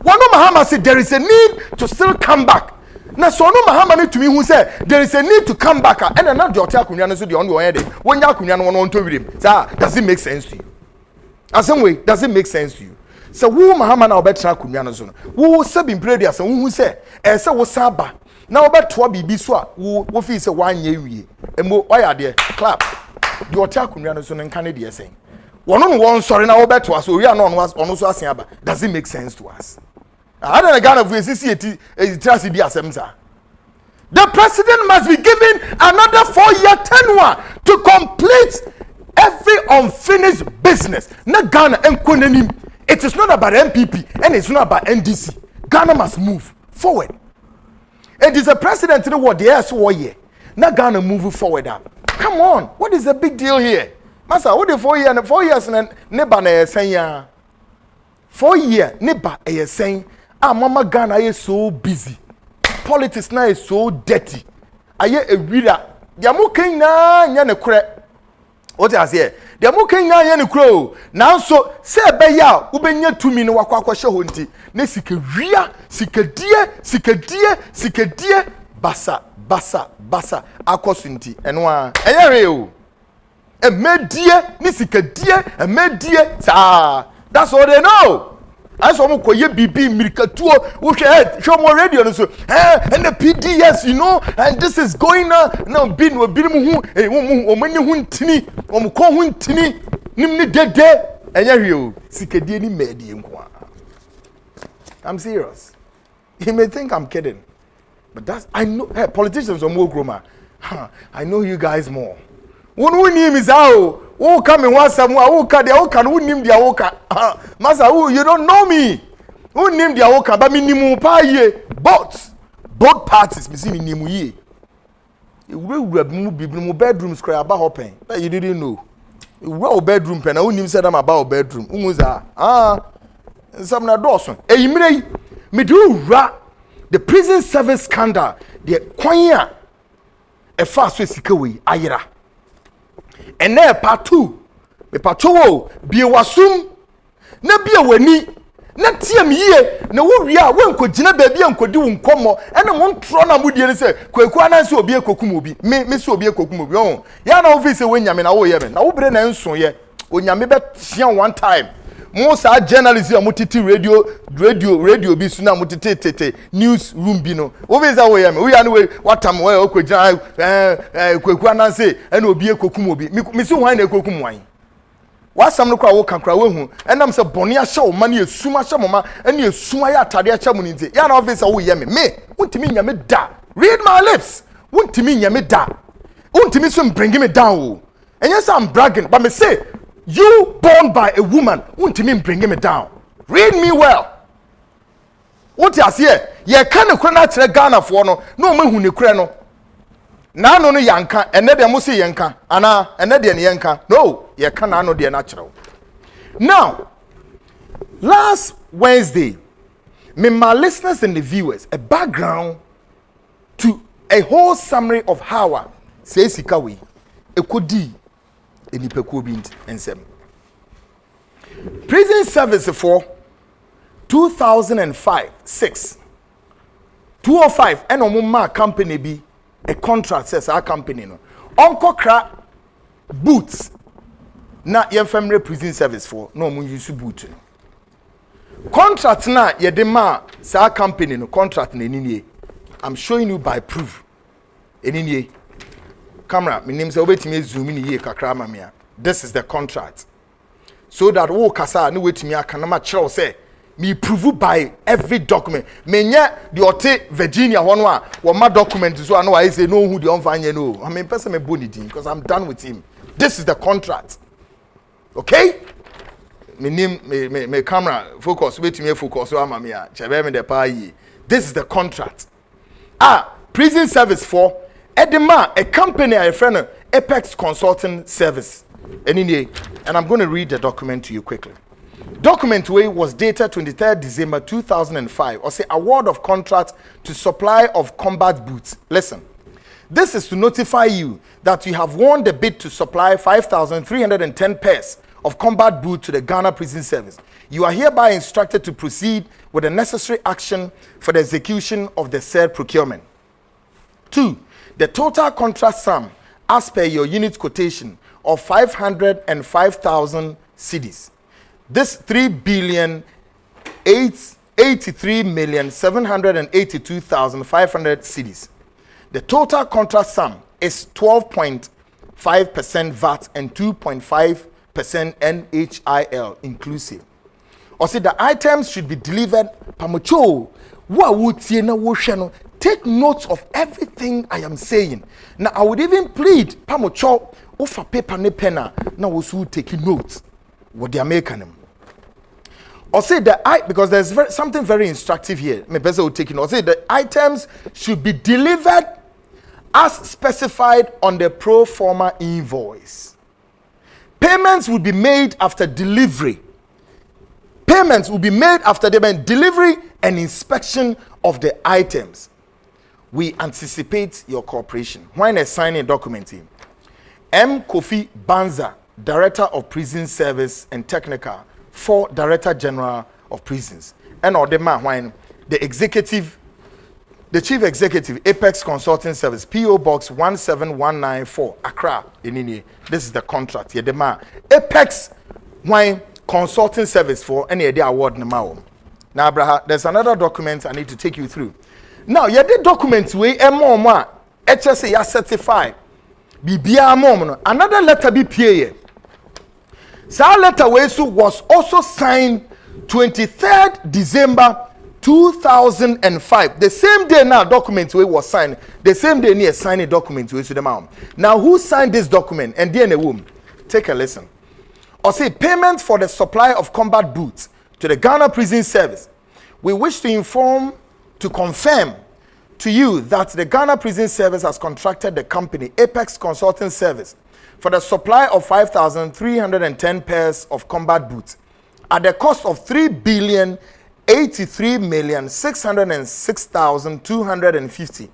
Wano Mahama say there is a need to still come back. Na so no Mahama ni to me who say there is a need to come back and na the otia kunwa no so the only one dey. Wonya kunwa no won to wirim. Sir, does it make sense to you? As way, does it make sense to you? So who Mahama na obetra kunwa no so no. Who say bin pray there say who say say wo saba. Na obeto bibi so a wo fi say wanye wie. Emo oya de clap. The otia kunwa no so no nkan de say. Wono no won sorry na obeto so we are no ono so asen aba. Does it make sense to us? I don't know if we see the president must be given another 4-year tenure to complete every unfinished business. Not Ghana and Kunenim. It is not about MPP and it's not about NDC. Ghana must move forward. It is a president in the world, yes, 4 years. Not Ghana moving forward up. Come on, what is the big deal here? Master, what the 4 years and 4 years and neba na saying 4 years neba is saying. Mama Ghana is so busy. Politics now is so dirty. Aye a reader. Diamu kenya nyane kure. What I say? Diamu kenya nyane kure. Now so say be ya ubenya tumi no wakwa hye honti. Ne sike ria, sike die basa akosunti. Enwa eye re o. E medie ni sike die, e medie sa. That's all they know. As some koye bibi mirikatuo we show more radio no so and the PDS you know and this is going on now bin mu hu omani hu ntini omko hu ntini nimni dede enya hwe sikadie ni medie nko. I'm serious. You may think I'm kidding, but that's I know. Hey, politicians are more groma. I know you guys more. Who name is how? Who come and want someone? Who can who name their oka? Master, who you don't know me? Who name their oka? But me nimu pa ye. Both parties, me see me nimu ye. You will move bedroom square about open. But you didn't know. You will bedroom pen. Who name said I'm about bedroom? Umuza. Some na Dawson. Eh, me do ra the prison service scandal. The kwanya. A fast way sikawi ayira. And there part 2 me patrowo bie wasum na bie wani na tie me ye na wo wi a won ko gina ba bia nkodi wo nkomo ena mo ntro na modie ne se kwaku ananse obi ekokum obi me se obi ekokum obi on ya na wo fi se wonyame na wo ye me na wo bre na nso ye onyame be tia one time mo sa journalist a motiti radio bi suna motiti news room bi no wo be za wo ye me wo ya no we watam we okogina kwaku ananse ena obi ekokum obi me se hwan na ekokum hwan wasam no kwa wo kankra wo hu enam se bone a hye wo ma na esuma hye mo ma ena esuma ya atade a hye mo ni nti ya na office wo ye me wontimi nya me da read my lips wontimi nya me da wontimi so bring me down o enya say I'm bragging but me say you born by a woman wontimi bring me down. Read me well. What you say? Ye kan ekura na kire Ghana fo no na o mahu ne kure no Nano no yanka, and then musi yanka, ana, and then yanka. No, ya canano de natural. Now, last Wednesday, my listeners and the viewers a background to a whole summary of how says Sikawi, a kodi, a nipekubint and sem. Prison service for 2005-6, 205, and Omuma company be a contract says our company no. Uncle Cra boots. Na your family prison service for no mun use boot. Contract na ye dema sa company no contract na eninie. I'm showing you by proof. Eninie. Camera, my name say obetimi zoom in ye kakra ma me a. This is the contract. So that wo kasa no wetimi aka na ma kire say me prove by every document. Menye the ote Virginia one wo ma document so no I say no who the onfanye no. I mean person me boni din because I'm done with him. This is the contract. Okay? Me name me camera focus wait me focus so am me a chebe me the pa yi. This is the contract. Prison service for Edema, a company I friend Apex Consulting Service. And I'm going to read the document to you quickly. Document way was dated 23rd December 2005 or say award of contract to supply of combat boots. Listen. This is to notify you that you have won the bid to supply 5,310 pairs of combat boots to the Ghana Prison Service. You are hereby instructed to proceed with the necessary action for the execution of the said procurement. 2. The total contract sum as per your unit quotation of 505,000 cedis. This 3,083,782,500 cedis. The total contract sum is 12.5% VAT and 2.5% NHIL inclusive. Or say the items should be delivered pamocho. Take notes of everything I am saying. Now I would even plead pamocho ofa paper ne penna now also taking notes what they are making them. Or say because there's something very instructive here. Me better will take it. Or say the items should be delivered as specified on the pro forma invoice. Payments will be made after delivery. Payments will be made after the delivery and inspection of the items. We anticipate your cooperation. When a signing document, M. Kofi Banza, Director of Prison Service and Technical for Director General of Prisons, and or the man when the Chief Executive, Apex Consulting Service, P.O. Box 17194, Accra, Inini. This is the contract. The man Apex Wine Consulting Service for any idea award now. Now, Abraha, there's another document I need to take you through. Now, the document we HSA ya certify. Bibia mom another letter be PA. Sa letter was also signed 23rd December 2005. The same day now document was signed. The same day near signing document to the mom. Now who signed this document? And then a woman. Take a listen. Or say payment for the supply of combat boots to the Ghana Prison Service. We wish to confirm to you that the Ghana Prison Service has contracted the company Apex Consulting Service for the supply of 5,310 pairs of combat boots at the cost of 3,083,606,250.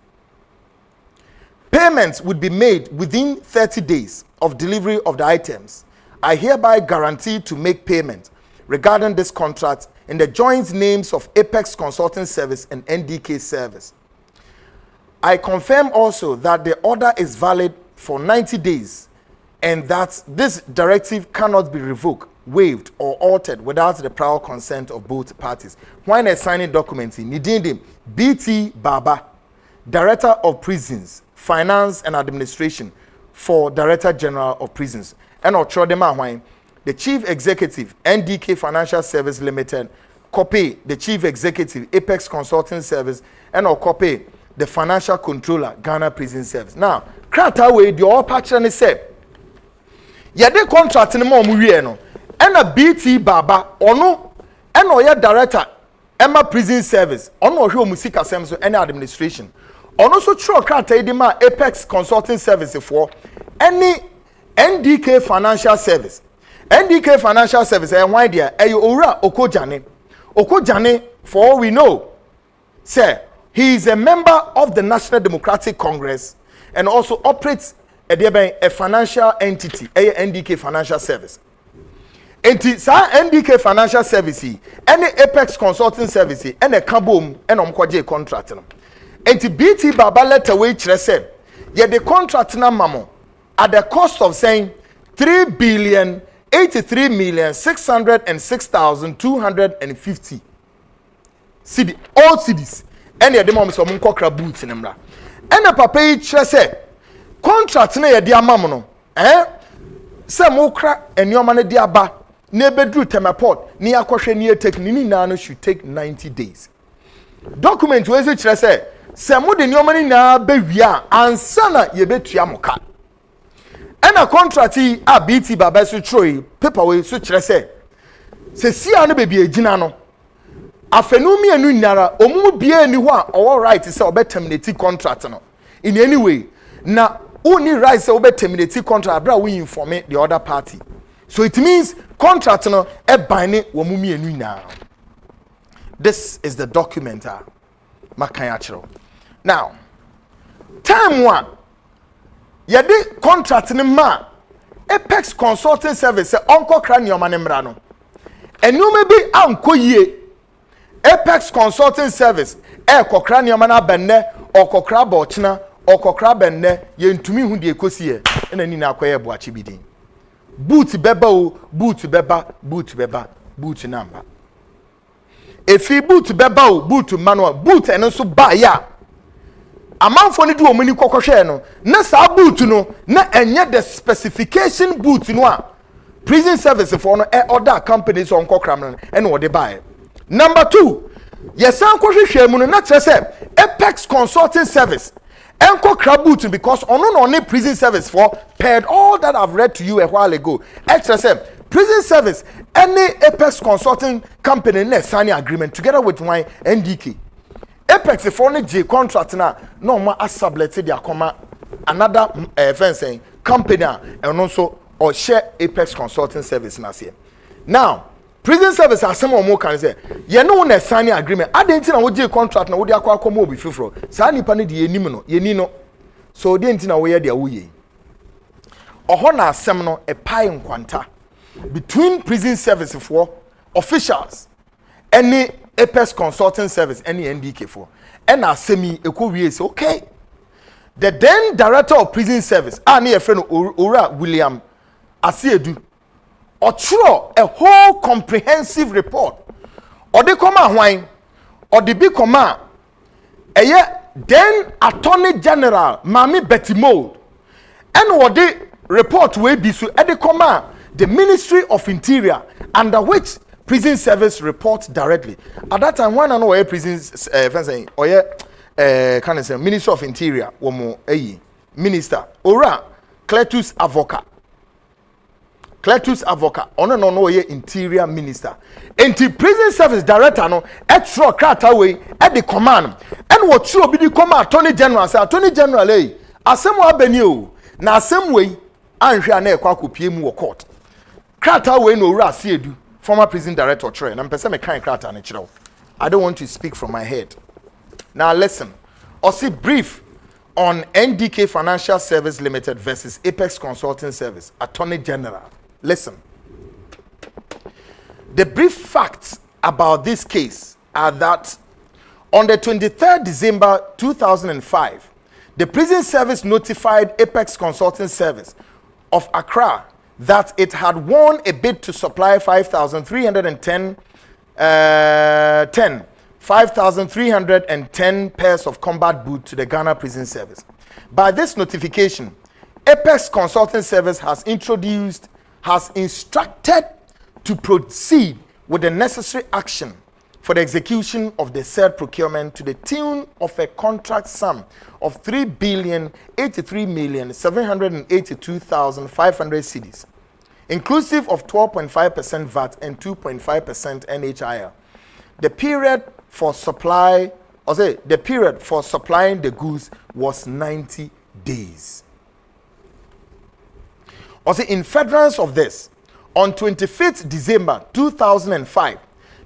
Payments would be made within 30 days of delivery of the items. I hereby guarantee to make payment regarding this contract in the joint names of Apex Consulting Service and NDK Service. I confirm also that the order is valid for 90 days and that this directive cannot be revoked, waived, or altered without the prior consent of both parties. When a signing document, Nidindim BT Baba, Director of Prisons, Finance and Administration for Director General of Prisons, and Otrodema Wine, the Chief Executive, NDK Financial Service Limited, copy the Chief Executive, Apex Consulting Service, and or copy the Financial Controller, Ghana Prison Service. Now, Krataway, the all patron is said, Yade contract in the mom, and a BT Baba, or no, and or your director, Emma Prison Service, or no, Musika Semso, any administration, ono so tro krataa di ma Apex Consulting Service for any NDK Financial Service. NDK Financial Service why dia owura Okojane for all we know say he is a member of the National Democratic Congress and also operates a financial entity, NDK Financial Service. Enti sa NDK Financial Service, any Apex Consulting Service, and a kabom, and omkwaje contract. Enti BT Baba letter way say, ye the contract na mamo at the cost of saying 3,083,606,250 CD, all CDs. And ye the mom so munkokra boots in emra. And a papa say contract na ye dia mamono, se mokra enyoma ne dia ba. Nebedru temaport ni akwhwe ni take ni na no should take 90 days. Document we say se mo de nyoma ni na ba wia ansa na ye betua moka. And a contract a BT Baba so troi paper we so kire se sia no bebi agina no afenu mi anu nyara omu bia ni ho a all right say obe terminate contract no in any way na only right say obe terminate contract bra we inform the other party. So it means contract no e binding wo mu mienu na. This is the document makan achiro. Now time one ye de contract ni ma Apex Consulting Service onko kra nyoma ne mra no enuma bi anko yie Apex Consulting Service kokra nyoma na benne okokra bochina okokra benne ye ntumi hu de ekosi ye na ni na akoye boachi bidin boot beba o boot beba boot number efi boot beba o boot manual boot eno so ba ya amanfo ni di omuni kokohwe no na sa boot no na enye the specification boot no a prison service for no order companies on kokram no ene wo de buy. Number 2, yesan kohwehwe mu no na kire se Apex Consulting Service enko kraboot because ono no ne prison service for paid all that I've read to you a while ago. XSM prison service any Apex Consulting company na sign agreement together with my NDK. Apex for ne J contract na no ma asublete dia koma another fencing company and also or share Apex Consulting Service na say. Now prison service asem o mo kan say ye no na sign agreement adenti na wo J contract na wo dia kwa akoma obi fifro sa nipa ne de enim no ye ni no so adenti na wo ye de wo ye oho na asem no e pai nkwanta between prison service for officials any Apex Consulting Service any NDK for and asemi ekowie say okay the then director of prison service na ye friend Ora William Asiedu or a whole comprehensive report or the comma wine or the big comma then Attorney General Mami Betty Mold and what the report will be so at the comma the Ministry of Interior under which prison service reports directly at that time one and all prisons or can I say Ministry of Interior womo minister Ora Cletus Avoca, no ye interior minister. Enti prison service director no etro krata we at the command. And what you be the command Attorney General say Attorney General asem wa bani o na asem we anhwe na ekwa kopie mu wo court. Krata we no Owura Asiedu former prison director try na mpese me kan krata na kire. I don't want to speak from my head. Now listen. Osi brief on NDK Financial Service Limited versus Apex Consulting Service Attorney General. Listen, the brief facts about this case are that on the 23rd December 2005, the prison service notified Apex Consulting Service of Accra that it had won a bid to supply 5,310 pairs of combat boots to the Ghana Prison Service. By this notification, Apex Consulting Service has instructed to proceed with the necessary action for the execution of the said procurement to the tune of a contract sum of 3,083,782,500 cedis, inclusive of 12.5% VAT and 2.5% NHIL. The period for supply I say the period for supplying the goods was 90 days. I say in furtherance of this, on 25th December 2005,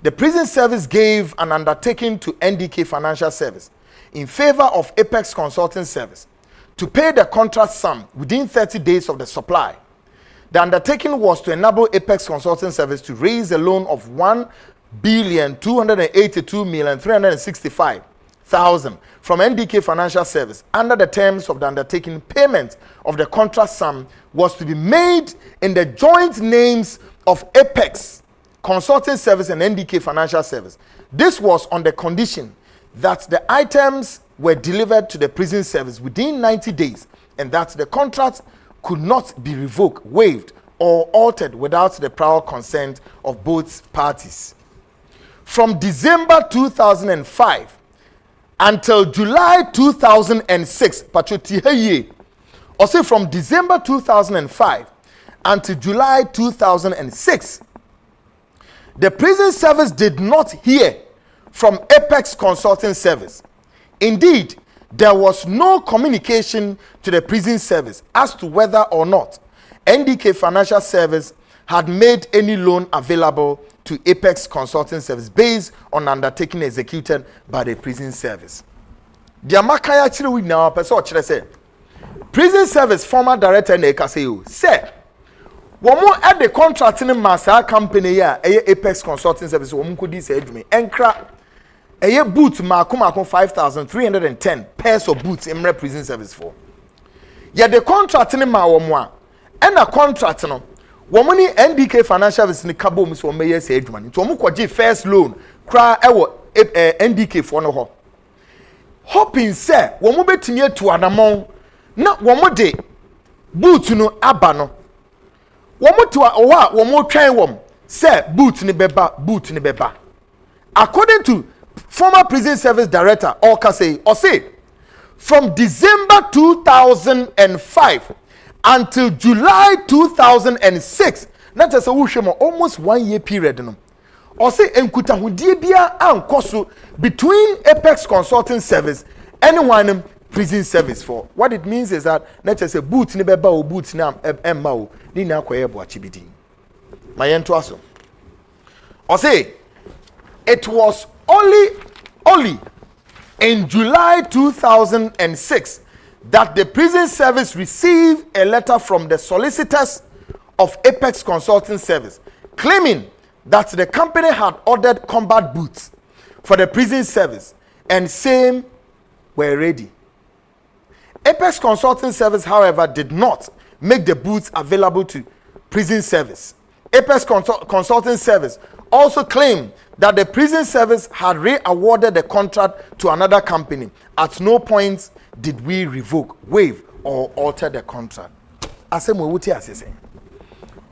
the prison service gave an undertaking to NDK Financial Service in favor of Apex Consulting Service to pay the contract sum within 30 days of the supply. The undertaking was to enable Apex Consulting Service to raise a loan of 1,282,365,000 from NDK Financial Service. Under the terms of the undertaking, payment of the contract sum was to be made in the joint names of Apex Consulting Service and NDK Financial Service. This was on the condition that the items were delivered to the prison service within 90 days and that the contract could not be revoked, waived, or altered without the prior consent of both parties. From December 2005 until July 2006, or say from December 2005 until July 2006, the prison service did not hear from Apex Consulting Service. Indeed, there was no communication to the prison service as to whether or not NDK Financial Service had made any loan available to Apex Consulting Service based on undertaking executed by the prison service. The Amakaya Chiri now person say prison service former director Neka say womo at the contracting masa company ya Apex Consulting Service womo kodi say adwuma enkra eye boot mako 5,310 pairs of boots in prison service for. Yet the contracting ma womo and a contract no womo ni NDK Financial Service ni kabo mu so meye say adwuma nti womo kwaje first loan kra ewo NDK for no ho hoping say womo betumi atu anamon na womo de boot no aba no womo to owa womo twan wom say boot ni beba. According to former prison service director Okase say from December 2005 until July 2006, not just a almost 1 year period no. Or say enkuta hudie bia ankoso between Apex Consulting Service and one prison service for. What it means is that not just a boot ni beba o boot na emma o ni na kwaye bo achibidi. Mayento aso. Or say it was only in July 2006 that the prison service received a letter from the solicitors of Apex Consulting Service claiming that the company had ordered combat boots for the prison service and same were ready. Apex Consulting Service, however, did not make the boots available to prison service. Apex Consulting Service also claimed that the prison service had re-awarded the contract to another company. At no point did we revoke, waive, or alter the contract. Asemo wuti asese.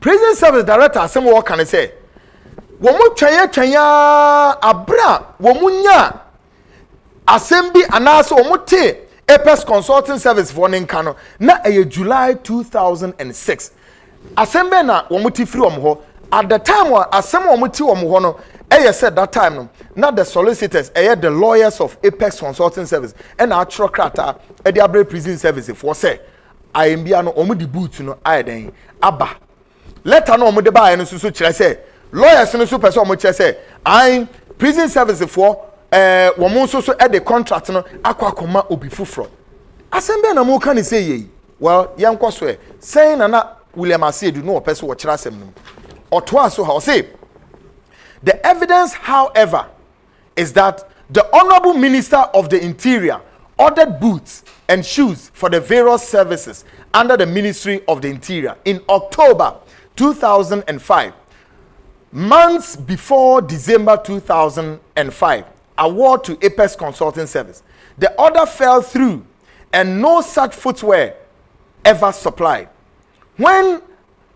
Prison service director asemo what can I say? Womu twanya abra womunya assembly anaso womu Apex Consulting Service for Ninkano na July 2006. Assembly na womu ti free ho. At the time wa asem womu ti womu ho no said that time no not the solicitors the lawyers of Apex Consulting Service and actual crata the Abre prison service for say I am no omu di boot no den aba letter no omu de ba no so kire say lawyers no so person omu kire say I prison service for womu so the contract no akwa obi fufro asem na mo kan say ye well yankwo so saying na William Asiedu no person wo kire asem no otoa so how say the evidence, however, is that the Honorable Minister of the Interior ordered boots and shoes for the various services under the Ministry of the Interior in October 2005. Months before December 2005, award to Apex Consulting Service. The order fell through and no such footwear ever supplied. When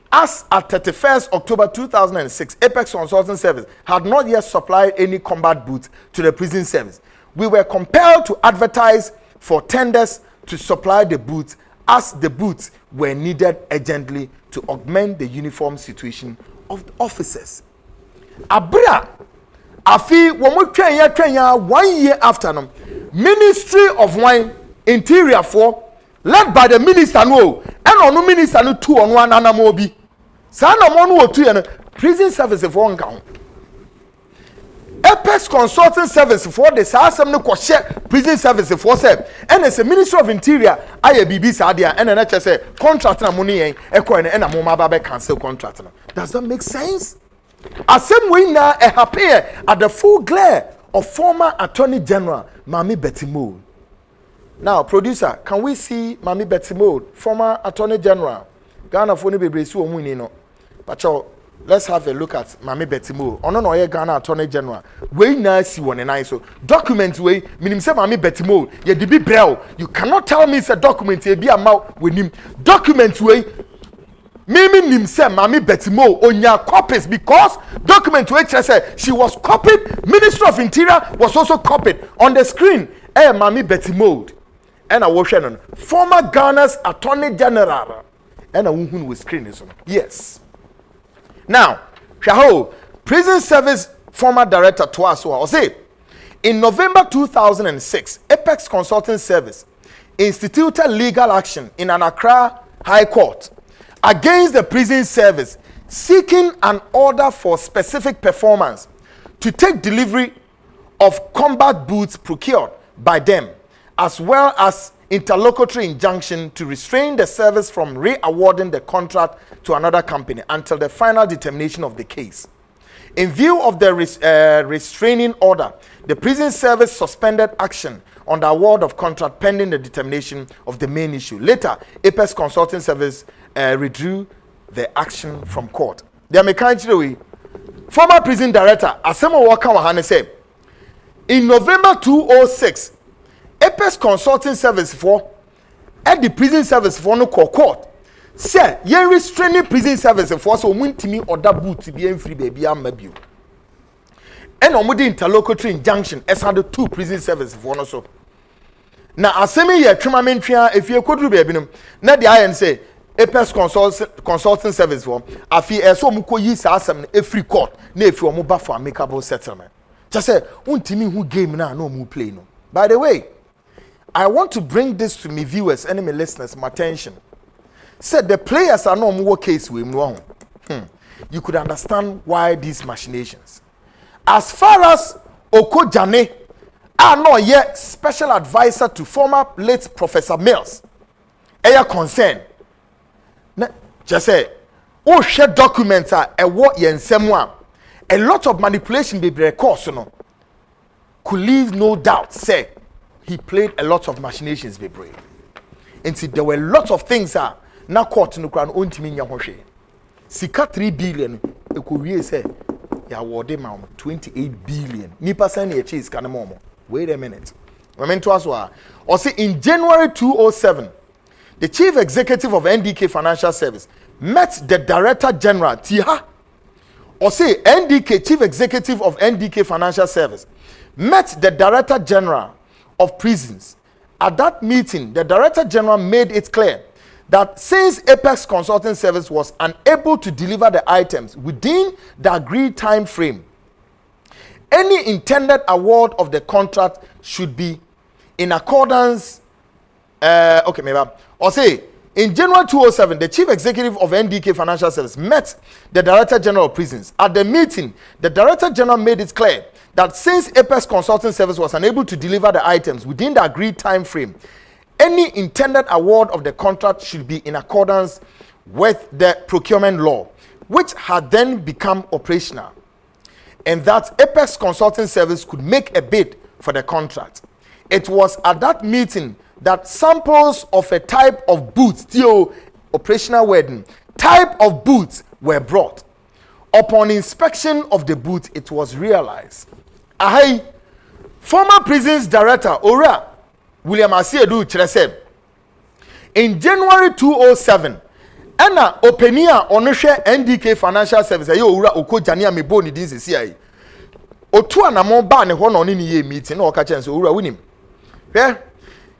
as at 31st October 2006, Apex Consulting Service had not yet supplied any combat boots to the prison service. We were compelled to advertise for tenders to supply the boots as the boots were needed urgently to augment the uniform situation of the officers. Abra, afi womo twenya 1 year after no Ministry of Wine Interior for led by the minister no and on minister no two on one anamobi. Sana mo no two prison service for one. Apex Consulting Service for the Sassam no share prison service for say and as a Minister of Interior aye bibi sadia and an say contract na money e ko and na mo ba cancel contract. Does that make sense? As same way now a happy at the full glare of former Attorney General Mami Betty Mould. Now producer, can we see Mami Betty Mould, former Attorney General? Ghana for ni bebre su omu ni no. Pacho, let's have a look at Mami Betty Mould. Ono no ye Ghana Attorney General. We na si one and so document we minim say Mami Betty Mould. Ye di bi brel. You cannot tell me it's a document ye bi ama we nim. Document we Mimi nim say Mami Betty Mould onya copies because document we say she was copied. Minister of Interior was also copied on the screen. Mami Betty Mould. And I was sharing former Ghana's Attorney General. And I who was screen is on. Yes. Now, Shaho, Prison Service former director Twaso, say in November 2006, Apex Consulting Service instituted legal action in an Accra High Court against the prison service, seeking an order for specific performance to take delivery of combat boots procured by them, as well as interlocutory injunction to restrain the service from re-awarding the contract to another company until the final determination of the case. In view of the restraining order, the prison service suspended action on the award of contract pending the determination of the main issue. Later, Apex Consulting Service withdrew the action from court. The American former prison director Asemo Wakawahane said, in November 2006, Apex Consulting Service for at the prison service for no court. Say, ye restraining prison service for so muntimi order boot to be free baby am mabu. And on the interlocutory injunction as had the two prison service for no so. Now asemi ye twamamentwa if you could baby no na the iron say Apex Consulting Service for afi eso muko yi sa asem na free court na efi omo ba for amicable settlement. Just say untimi who game na no mu play no. By the way, I want to bring this to me viewers and my listeners, my attention. Said the players are no more case with me. You could understand why these machinations. As far as Oko Jane, are not yet special advisor to former late Professor Mills. Are concerned? Just say, oh, share documents are a what yen someone. A lot of manipulation be recourse, no. Could leave no doubt, say. He played a lot of machinations, be brave. And see, there were a lot of things na court no kran ontimi nya hwehwe. Sika 3 billion e ko wie say ya wode ma 28 billion. Nipa san na chase kan mo. Wait a minute. Momento aso or say in January 2007, the chief executive of NDK Financial Service met the director general Tiha. Or say NDK chief executive of NDK Financial Service met the director general of prisons. At that meeting, the director general made it clear that since Apex Consulting Service was unable to deliver the items within the agreed time frame, any intended award of the contract should be in accordance. Or say in January 2007, the chief executive of NDK Financial Service met the director general of prisons. At the meeting, the director general made it clear that since Apex Consulting Service was unable to deliver the items within the agreed time frame, any intended award of the contract should be in accordance with the procurement law, which had then become operational, and that Apex Consulting Service could make a bid for the contract. It was at that meeting that samples of a type of boots, operational wedding, type of boots were brought. Upon inspection of the boot, it was realized. Former prisons director Ora William Asiedu Chresem in January 2007, Anna Openia Onoshe NDK Financial Service, Ora Oko Jania Meboni DCCI. Otu anamo ba ne ho no ne ye meeting no ka chense Ora winim. Hwe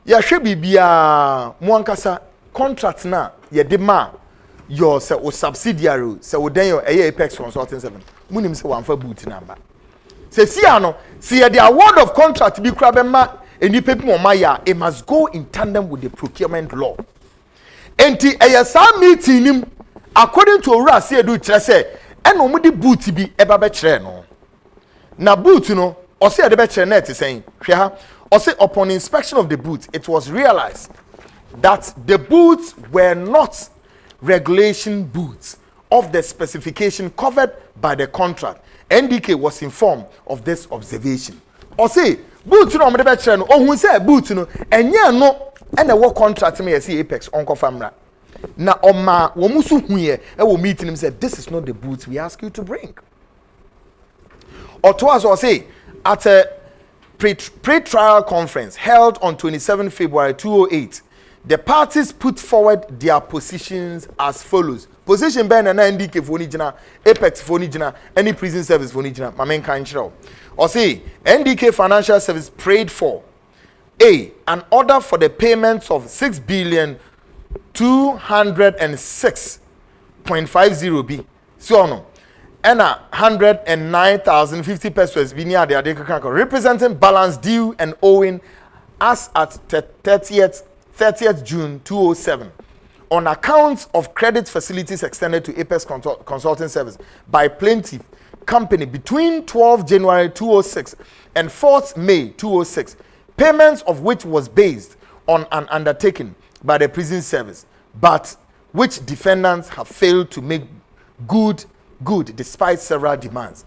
ya hwe bibia mo ankasa contract na ye de ma your subsidiary se wo den your Apex Consulting Service. Munim se wan fa boot number. Se si ano, si the award of contract bi kra be ma any paper maya, it must go in tandem with the procurement law. Enti eyasa meeting him according to Ora say do kyerɛ sɛ ɛna ɔmo de boot bi ɛba bɛkyerɛ no. Na boot no ɔsɛ ɛde bɛkyerɛ na ɛte sɛn. Hwɛ ha. Ɔsɛ upon inspection of the boot, it was realized that the boots were not regulation boots of the specification covered by the contract. NDK was informed of this observation. Ɔsɛ boot no ɔmo de bɛkyerɛ no ɔhun sɛ boot no ɛnyɛ no ɛna ɛwɔ contract me yɛsi Apex ɔnkɔfa mmra. Na oma womusu huye e wo meeting him said this is not the boots we ask you to bring. Or to us or say at a pre-trial conference held on 27 February 2008, the parties put forward their positions as follows. Position ben and NDK for Nijina, Apex for Nijina, any prison service for Nijina, my main kind show. Or say NDK Financial Service prayed for A, an order for the payments of 6,206.50 B. So no. And 109,050 pesos be near the representing balance due and owing as at 30th June 2007 on account of credit facilities extended to Apex Consulting Service by plaintiff company between 12 January 2006 and 4th May 2006, payments of which was based on an undertaking by the prison service, but which defendants have failed to make good despite several demands.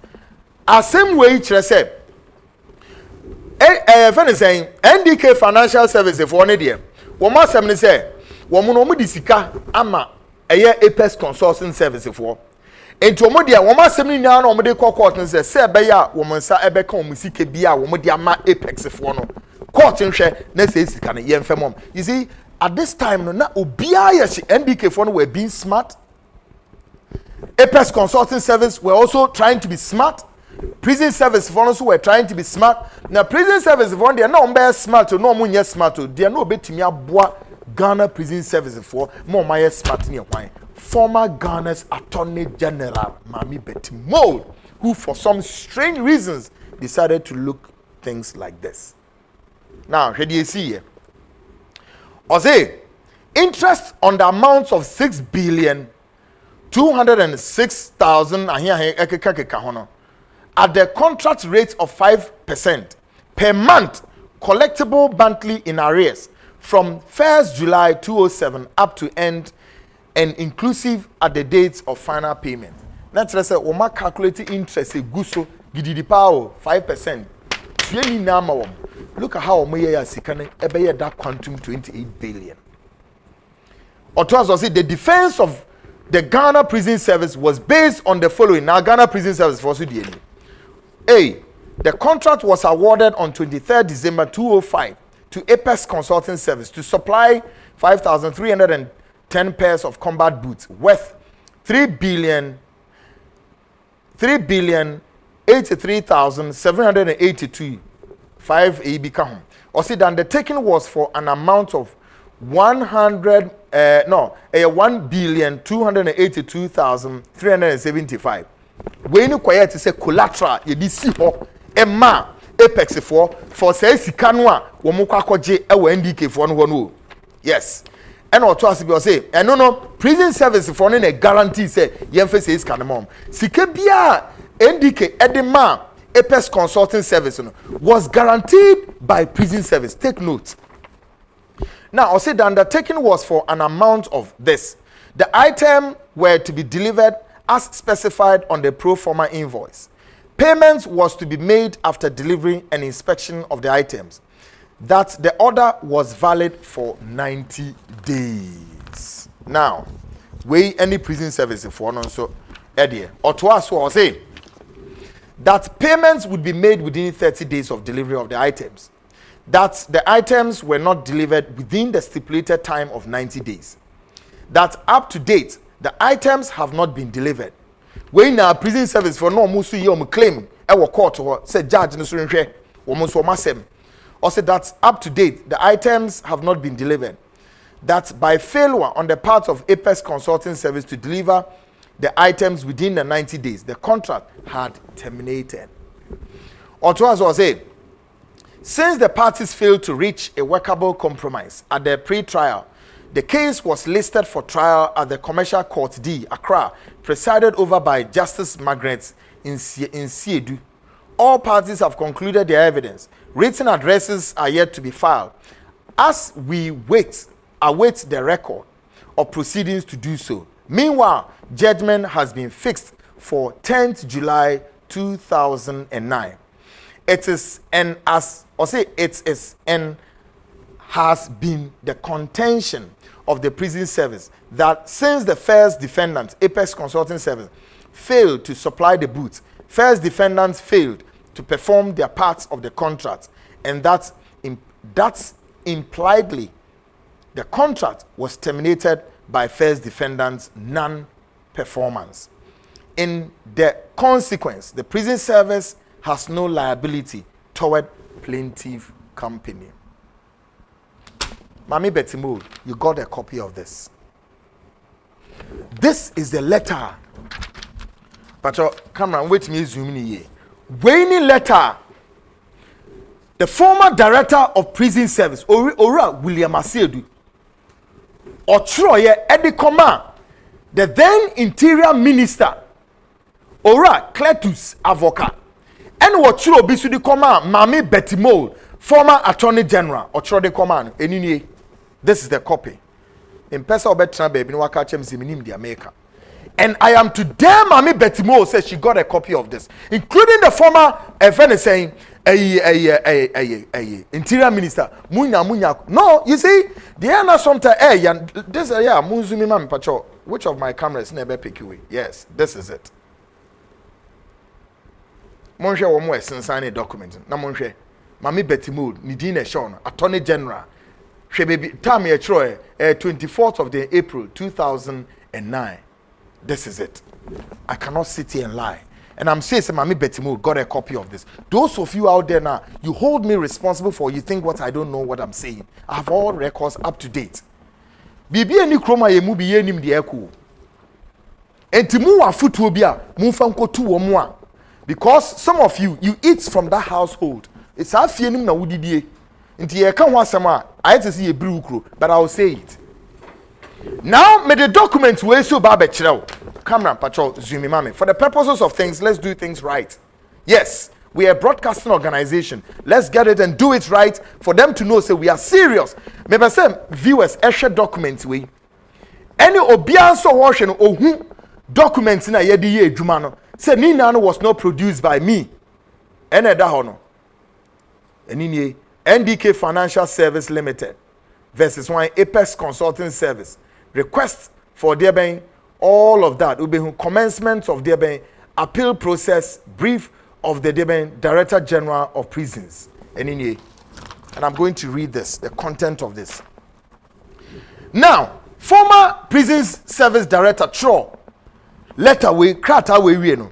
As same way, say, saying NDK Financial Service for one day. One more seven say, one more disika ama Apex Consulting Service for. Into Modia, one more seven now on the court and say, Beya, woman sa ebeka musike bia, womodia ma Apex for no. Court and share, next is can yen femom. You see, at this time, no, na obia yashi NDK for no were being smart. Apex Consulting Service were also trying to be smart. Prison service for also were trying to be smart. Now prison service for they are not be smart or no more smart. They are no betimi aboa Ghana prison service for more my smart near why. Former Ghana's Attorney General Mami Betty Mould, who for some strange reasons decided to look things like this. Now, here do you see here? Ose, interest on the amounts of 6,206,000 at the contract rate of 5% per month, collectible monthly in arrears from 1st July 2007 up to end and inclusive at the dates of final payment. Naturally, say we ma calculate interest guso gididi power 5%. Look at how we are seeking that quantum 28 billion. Or to us, the defense of the Ghana Prison Service was based on the following. Now, Ghana Prison Service for Sudan. A. The contract was awarded on 23rd December 2005 to Apex Consulting Service to supply 5,310 pairs of combat boots worth 3,083,782 5 AB kahum. Or see, the undertaking was for an amount of 1,282,375. When you quiet to say collateral, you be see ho Emma Apex for say sikanwa womukwakoje ewe NDK for no. Yes. And or to us be say, and no prison service for no guarantee say yemfe say scanmom. Sike bia NDK edema Apex Consulting Service was guaranteed by prison service. Take note. Now, I'll say the undertaking was for an amount of this. The item were to be delivered as specified on the pro forma invoice. Payments was to be made after delivery and inspection of the items. That the order was valid for 90 days. Now, we any prison service for no so or to us I'll say that payments would be made within 30 days of delivery of the items. That the items were not delivered within the stipulated time of 90 days. That up to date, the items have not been delivered. When our prison service for no musu yom claim our court or said judge no surrender or musu masem. Or said that up to date, the items have not been delivered. That by failure on the part of Apex Consulting Service to deliver the items within the 90 days, the contract had terminated. Or to us, I say, Since the parties failed to reach a workable compromise at the pre-trial, the case was listed for trial at the Commercial Court D, Accra, presided over by Justice Margaret Nsiedu. All parties have concluded their evidence. Written addresses are yet to be filed. As we await the record of proceedings to do so. Meanwhile, judgment has been fixed for 10th July 2009. It is and as or say it is and has been the contention of the prison service that since the first defendant, Apex Consulting Service, failed to supply the boots, first defendants failed to perform their parts of the contract, and that impliedly the contract was terminated by first defendant's non-performance. In the consequence, the prison service has no liability toward plaintiff company. Mami Betty Mould, you got a copy of this. This is the letter. But your camera, wait me zoom in here. Wayne letter. The former director of prison service, Ora William Asiedu, Otroye Edikoma, the then interior minister, Ora Cletus Avoka, and Otro Bisudi Koma, Mami Betty Mould, former attorney general, Otro de Command, Enini. This is the copy. In person, Betra baby, no catchem Ziminim the America. And I am today, Mami Betty Mould says she got a copy of this, including the former FN saying, interior minister, Munya. No, you see, the end sometimes, this Muzumi Mami Pacho. Which of my cameras never pick you? Yes, this is it. Monshe wo mo sign a document. Na Monshe, Mami Betty Mould, Nidine Sean, Attorney General. She baby time here 24th of the April 2009. This is it. I cannot sit here and lie. And I'm saying, Mami Betty Mould got a copy of this. Those of you out there now, you hold me responsible for you think what I don't know what I'm saying. I have all records up to date. Bibi eni kroma ye mu bi ye nim de eku. Enti mu wa futuo bi a mu fa nkotu wo mu a. Because some of you eat from that household. It's a fie nim na wudidie. Enti ye ka ho asem a ayete se ye biri ukro, but I will say it. Now, me the documents we so ba be kire. Camera patrol zoom mame. For the purposes of things, let's do things right. Yes, we are a broadcasting organization. Let's get it and do it right for them to know say we are serious. Maybe say viewers share documents we. Any obian so watch no ohu documents na ye di adwuma no. Say ni na was not produced by me. Ene da ho no. Eni nie NDK Financial Service Limited versus one Apex Consulting Service. Request for there being all of that. Ube commencement of there being appeal process brief of the Director General of Prisons. And I'm going to read this, the content of this. Now, former Prisons Service Director Tro, letter we krata we no.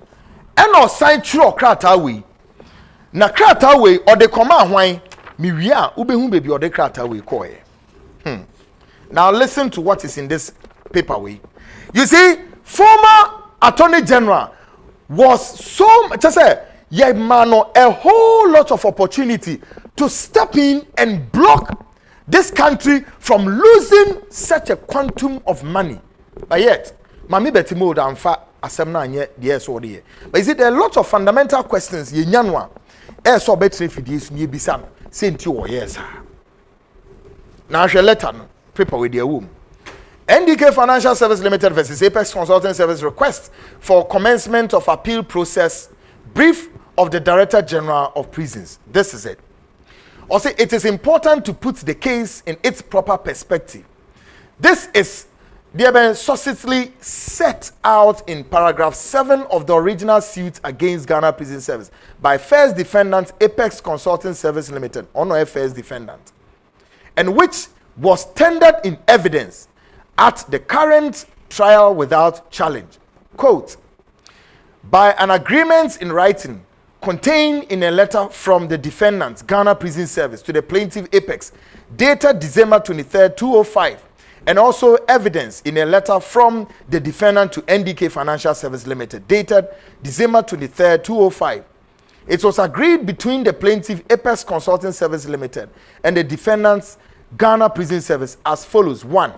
And or sign Tro krata we. Na krata we or the command why mi wia ubehu baby or the krata we koye. Now listen to what is in this paper we. You see, former Attorney General was so just say yeah, man, a whole lot of opportunity to step in and block this country from losing such a quantum of money. But yet, Mami Betty Mould and fa asemna anye yes or the. But is it a lot of fundamental questions ye nyanwa? So better if it is new bisam. Sent you or yes. Now she letter paper with your womb. NDK Financial Service Limited versus Apex Consulting Service request for commencement of appeal process brief of the Director General of Prisons. This is it. Also, it is important to put the case in its proper perspective. This is succinctly set out in paragraph 7 of the original suit against Ghana Prison Service by first defendant Apex Consulting Service Limited, Ono first defendant, and which was tendered in evidence at the current trial without challenge. Quote, by an agreement in writing contained in a letter from the defendant, Ghana Prison Service, to the plaintiff Apex, dated December 23, 2005, and also evidence in a letter from the defendant to NDK Financial Service Limited, dated December 23, 2005. It was agreed between the plaintiff Apex Consulting Service Limited and the defendants Ghana Prison Service as follows. 1.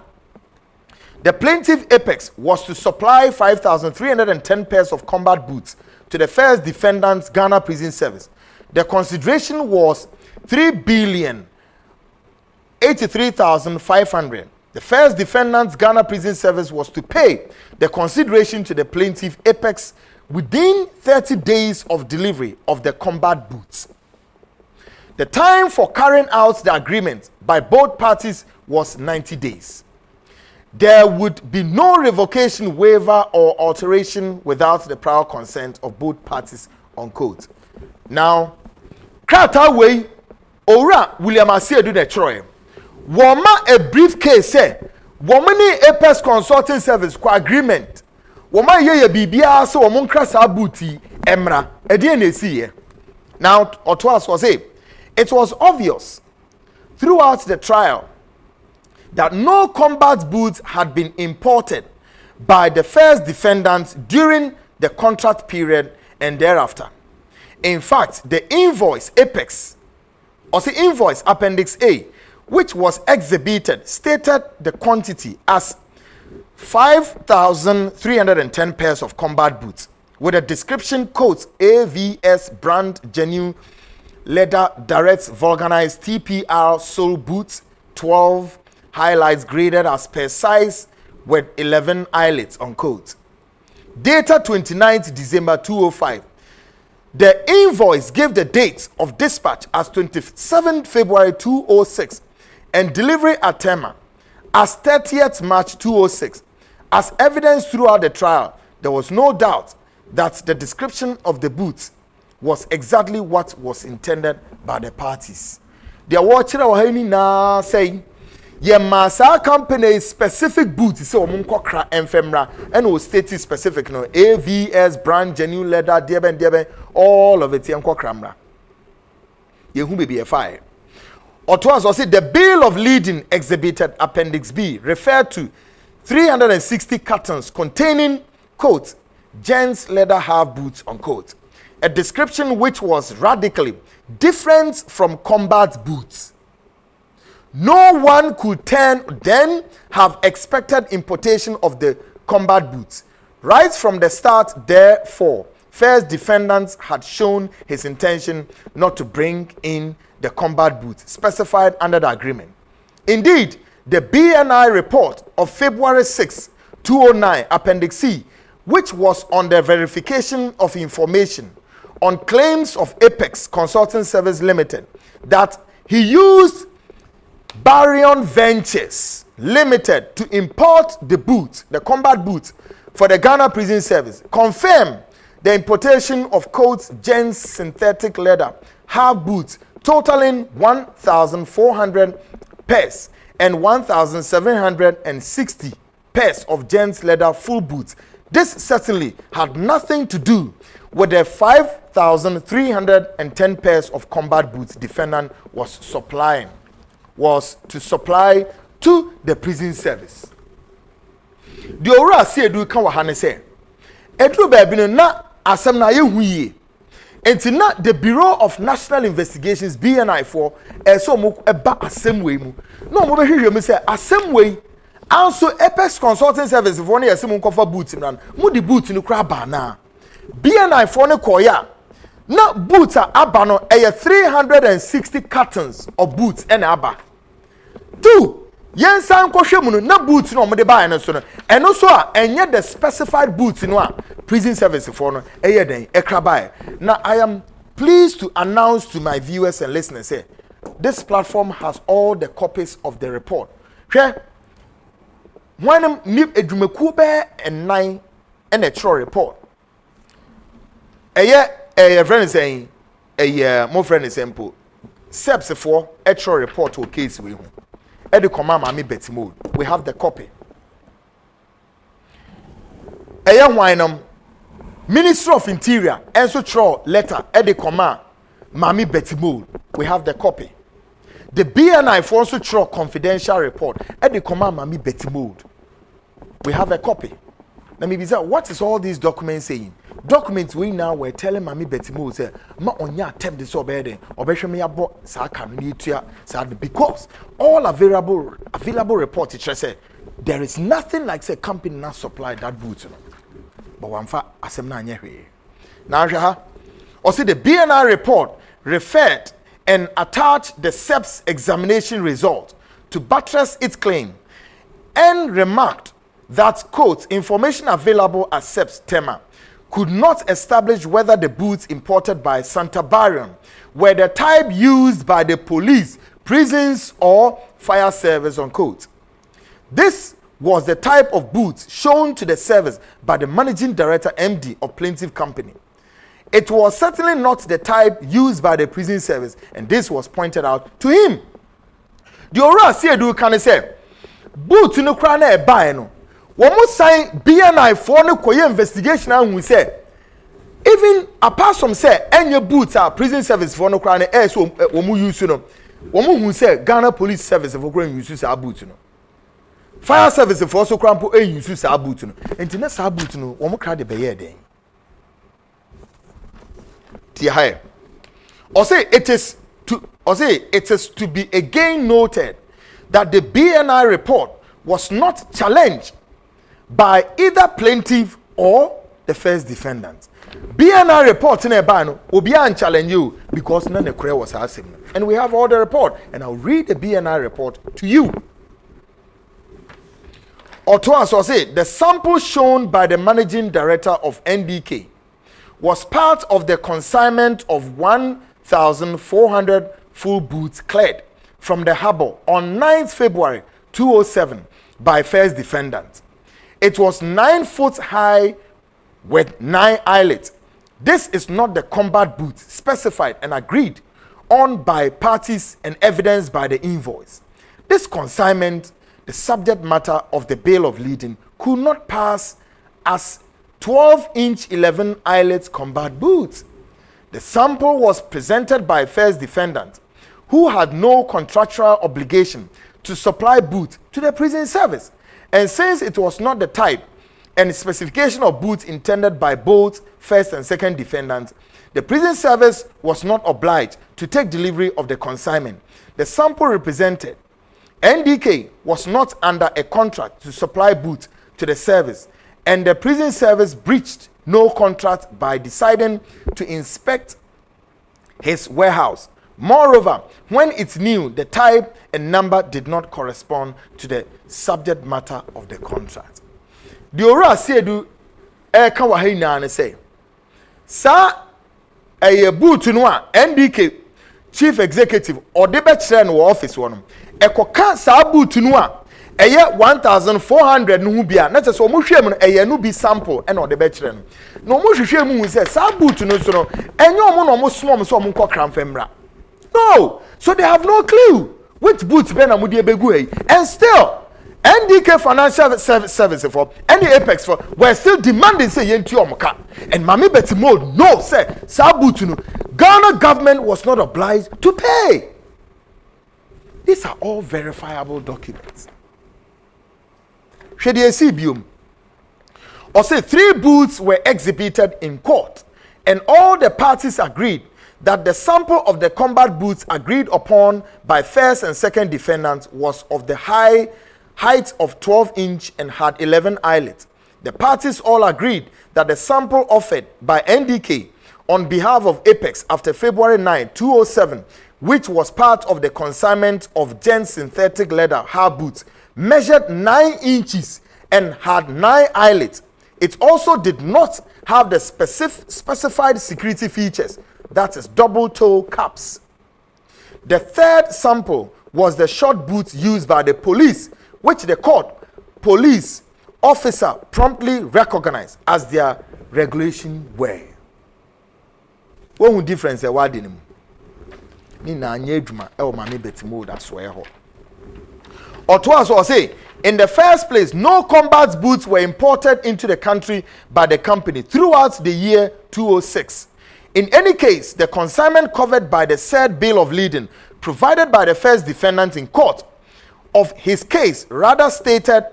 The plaintiff Apex was to supply 5,310 pairs of combat boots to the first defendants Ghana Prison Service. The consideration was 3,083,500. The first defendants Ghana Prison Service was to pay the consideration to the plaintiff Apex within 30 days of delivery of the combat boots. The time for carrying out the agreement by both parties was 90 days. There would be no revocation, waiver, or alteration without the prior consent of both parties, unquote. Now, Krata way, Ora William Asiedu de Troy. Woma a briefcase say, Womani Apex Consulting Service co agreement. Woma ye bibia so womon krasa booty emra. Edienesi. Now, Otwas was it was obvious throughout the trial that no combat boots had been imported by the first defendants during the contract period and thereafter. In fact, the invoice Apex, or the invoice Appendix A, which was exhibited, stated the quantity as 5,310 pairs of combat boots, with a description quotes AVS brand genuine leather direct vulcanized TPR sole boots, 12 highlights graded as per size with 11 eyelets, unquote. Data 29th December 2005. The invoice gave the date of dispatch as 27th February 2006 and delivery at Tema as 30th March 2006. As evidence throughout the trial, there was no doubt that the description of the boots was exactly what was intended by the parties. They are watching our na saying, "Ye masa company specific boots so munkokra enfemra and was stated specific no AVS brand genuine leather deben all of it yankokramra. Ye hu be fire." Otwas also the bill of lading exhibited Appendix B referred to 360 cartons containing quote gents leather half boots, unquote. A description which was radically different from combat boots. No one could then have expected importation of the combat boots. Right from the start, therefore, first defendants had shown his intention not to bring in the combat boots specified under the agreement. Indeed, the BNI report of February 6, 2009, Appendix C, which was on the verification of information on claims of Apex Consulting Service Limited, that he used Baryon Ventures Limited to import the boots, the combat boots, for the Ghana Prison Service, confirmed the importation of coats, gents synthetic leather, half boots, totaling 1,400 pairs and 1,760 pairs of gents leather full boots. This certainly had nothing to do with the 5,310 pairs of combat boots defendant was to supply to the prison service. The ora say do kan wa hane say edru baabi no na asem na ye huye enti na the Bureau of National Investigations BNI for so mo eba asem we mu no mo be hwehwe mu say asem we also Apex Consulting Service for na yase mo kofa boot no mo di boot no kra ba na BNI for ne koya na boots aba no 360 cartons of boots and aba 2 yen san kohwe mu no na boots no mo de ba no so no eno so a enye the specified boots no a prison service for no den ekra ba. Now I am pleased to announce to my viewers and listeners here, this platform has all the copies of the report. Hwe when ni edumeku be ennan and a true report friend is saying my friend is simple steps for a true report or case we Eddie command Mami Betty Mode. We have the copy. Minister of Interior, Enso Tro letter, Eddie command Mami Betty Mode. We have the copy. The BNI for Enso Tro confidential report, Eddie command Mami Betty Mode. We have a copy. Let me be said, what is all these documents saying? documents we now were telling Mami Betty Mo say ma onya attempt this obede obehwe me abo sa aka no etua sa because all available reports it say there is nothing like say company not supply that boot no but one fa asem na anye hwe na hwe ha or say the BNI report referred and attached the SEP's examination result to buttress its claim and remarked that, quote, information available at SEP's tema could not establish whether the boots imported by Santa Barion were the type used by the police, prisons, or fire service, unquote. This was the type of boots shown to the service by the managing director MD of plaintiff company. It was certainly not the type used by the prison service, and this was pointed out to him. The Ora Siedu can say, boot no crana e buy no. One sign BNI for no koye investigation and we say, even apart from say, any boots are prison service for no crana e so womu use no. Womu who say Ghana police service for going use our boot no. Fire service for so crampo e use our boot no. And na sa boot no, womu cry the beye den. Or say it is to be again noted that the BNI report was not challenged by either plaintiff or the first defendant. BNI report in a ban will be challenge you because none of the was asking. And we have all the report, and I'll read the BNI report to you. Or to us, or say the sample shown by the managing director of NDK was part of the consignment of 1,400 full boots cleared from the harbor on 9th February 2007 by first defendant. It was 9 foot high with 9 eyelets. This is not the combat boot specified and agreed on by parties and evidenced by the invoice. This consignment, the subject matter of the bail of lading, could not pass as 12-inch 11 eyelets combat boots. The sample was presented by first defendant, who had no contractual obligation to supply boots to the prison service. And since it was not the type and specification of boots intended by both first and second defendants, the prison service was not obliged to take delivery of the consignment. The sample represented NDK was not under a contract to supply boots to the service, and the prison service breached no contract by deciding to inspect his warehouse. Moreover, when it knew the type and number did not correspond to the subject matter of the contract. The Ora Siedu eka wa hei na say, sa eye boot no a NDK chief executive or de be kire no office wono ekoka sa boot no a eye 1,400 no hu bia na che so mo hwem no eye no bi sample e na de be kire no no mo hwehwem hu say sa boot no so no enye omo no mo smom so omo nkokra mfemra. No, so they have no clue which boots Ben Amudi Begui. And still, NDK Financial Services for any Apex for were still demanding say Yenti Omoka. And Mami Betty Mode no say Sabutunu. Ghana government was not obliged to pay. These are all verifiable documents. Should you see Bium? Or say 3 boots were exhibited in court, and all the parties agreed that the sample of the combat boots agreed upon by first and second defendants was of the height of 12-inch and had 11 eyelets. The parties all agreed that the sample offered by NDK on behalf of Apex after February 9, 2007, which was part of the consignment of Gen synthetic leather hard boots, measured 9 inches and had 9 eyelets. It also did not have the specified security features, that is double toe caps. The third sample was the short boots used by the police, which the court police officer promptly recognized as their regulation were. One difference the word in him. Ni na anye adwuma e o Mami Betty Mode aswe ho. Or to us or say, in the first place, no combat boots were imported into the country by the company throughout the year 2006. In any case, the consignment covered by the said bill of lading provided by the first defendant in court of his case rather stated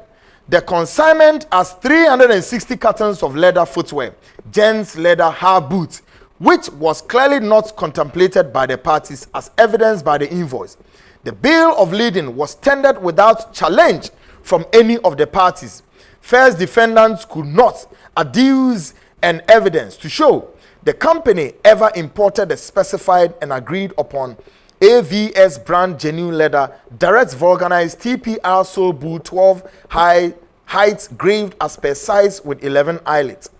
The consignment as 360 cartons of leather footwear, gents' leather half boots, which was clearly not contemplated by the parties as evidenced by the invoice. The bill of lading was tendered without challenge from any of the parties. First defendants could not adduce an evidence to show the company ever imported the specified and agreed upon AVS brand genuine leather, direct vulcanized TPR sole boot 12 heights graved as per size with 11 eyelets.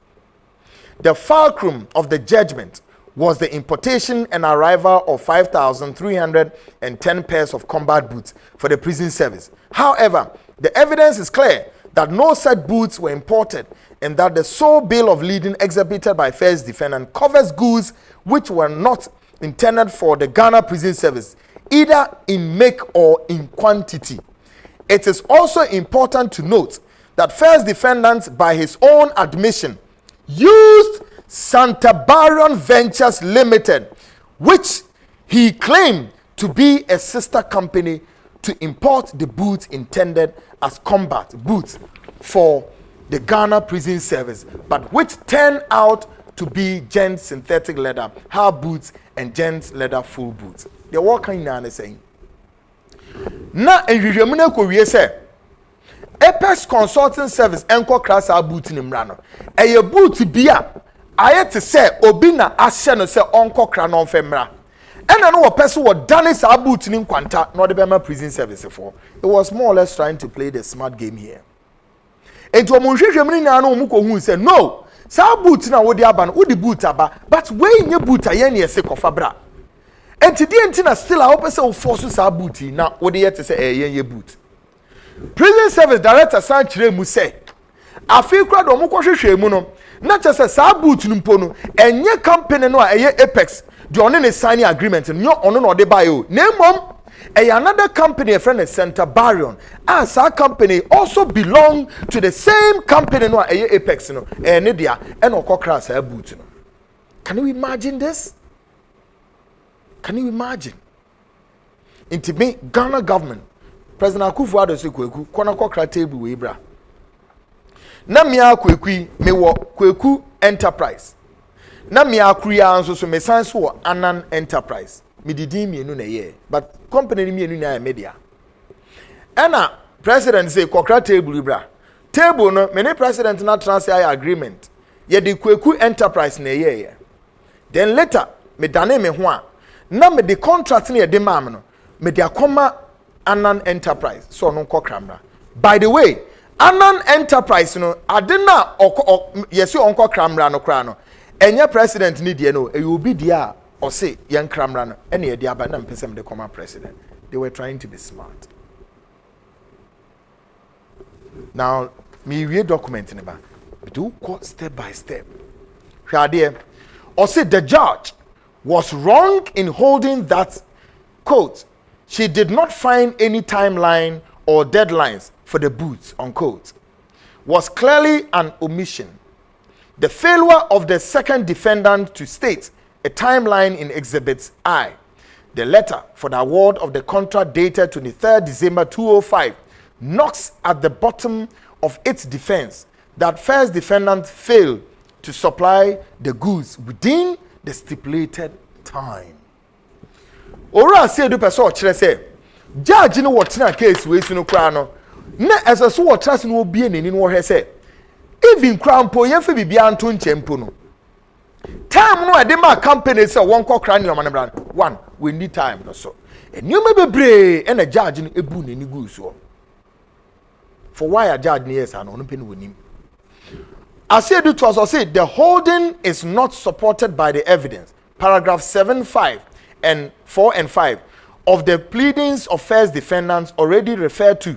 The fulcrum of the judgment was the importation and arrival of 5,310 pairs of combat boots for the prison service. However, the evidence is clear that no such boots were imported and that the sole bill of lading exhibited by first defendant covers goods which were not intended for the Ghana prison service, either in make or in quantity. It is also important to note that first defendant, by his own admission, used Santa Baron Ventures Limited, which he claimed to be a sister company, to import the boots intended as combat boots for the Ghana prison service, but which turned out to be gents synthetic leather half boots and gents leather full boots. They were kind of saying. Na enhwehwemu ko wie se Apex Consulting Service enko krasa boot ni mra no. Eye boot bia ayete se obi na ahye no se onko kra no mfemra. Ena no wo pese wo dane sa boot ni nkwanta no de bema prison service for. It was more or less trying to play the smart game here. Enti o monhwehwemu ni na no mu ko hu se no. Sa boot na wo de aba no wo de boot aba, but we nye boot aye ne se kofa bra. Enti di enti na still a wo pese wo force sa boot na wo de yete se ye boot. Prison Service Director san kire mu say afi kura do mo kohwehwe mu no na chese sa boot nu mpo no enye company no a eye Apex de one ne sign agreement no ono no de buy o na mom another company a friend Santa Baron, and sa company also belong to the same company no a eye Apex no ne dia e no kokra sa boot no. Can you imagine this? Can you imagine? Into me Ghana government President Akufo-Addo se Kweku kona kokra table we bra na mia Kwekui me wo Kweku Enterprise na mia Akuya anso so me san so Anan Enterprise me didi mienu na ye but company ni mienu na media ena president say kokra table bra table no me ne president na transfer agreement ye de Kweku Enterprise na ye then later me dane me ho a na me de contract na ye de mam no me de akoma Anan Enterprise so no kokramra. By the way, Anan Enterprise no adena yesi onko kramra no kra no enye president ni die no e obi dia o say yen kramra no ene ye dia ba na mpesem de come president. They were trying to be smart. Now me read document ni ba do go step by step. Hwade o say the judge was wrong in holding that quote she did not find any timeline or deadlines for the boots, unquote, was clearly an omission. The failure of the second defendant to state a timeline in Exhibit I, the letter for the award of the contract dated 23rd December 2005, knocks at the bottom of its defense that first defendant failed to supply the goods within the stipulated time. Ora say do person kire say judge no wotena case we sunu kra no na eseso wotra se no obi enani no hwe say even krampo ye fa bibia nto nchempo no time no e de ma company say won kokra ne omane brand one we need time no so enuma bebre e na judge no ebu nani gu so for why a judge no yes and no pen wonim I said it was say the holding is not supported by the evidence. Paragraph 7.5 and 4 and 5 of the pleadings of first defendants already referred to,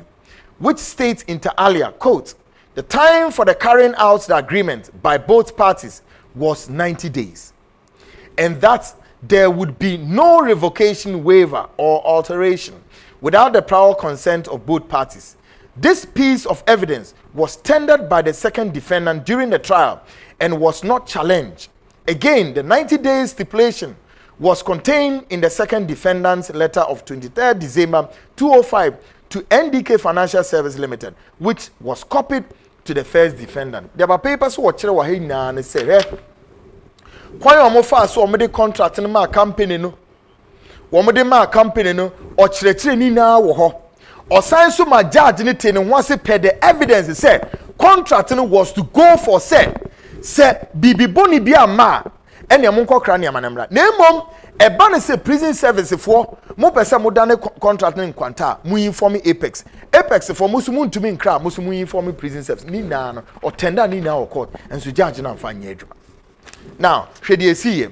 which states inter alia, quote, the time for the carrying out the agreement by both parties was 90 days, and that there would be no revocation, waiver, or alteration without the prior consent of both parties. This piece of evidence was tendered by the second defendant during the trial and was not challenged. Again, the 90 days stipulation was contained in the second defendant's letter of 23rd December 2005 to NDK Financial Service Limited, which was copied to the first defendant. There were papers who were and say, hey, why am so many contract in my company no? Womode ma company no or chire ni na wo ho. Or sign so my judge anything and once pay the evidence say contracting was to go for say bibi boni bia ma ene mo nkokra ne amanamra na emom e ba ne say prison service for mo pese mo dane contracting kwanta mo inform Apex for mo so mo ntumi nkra mo so mo inform prison service ni na no or tender ni na or court and so judge na mfa nye adwuma. Now hwede see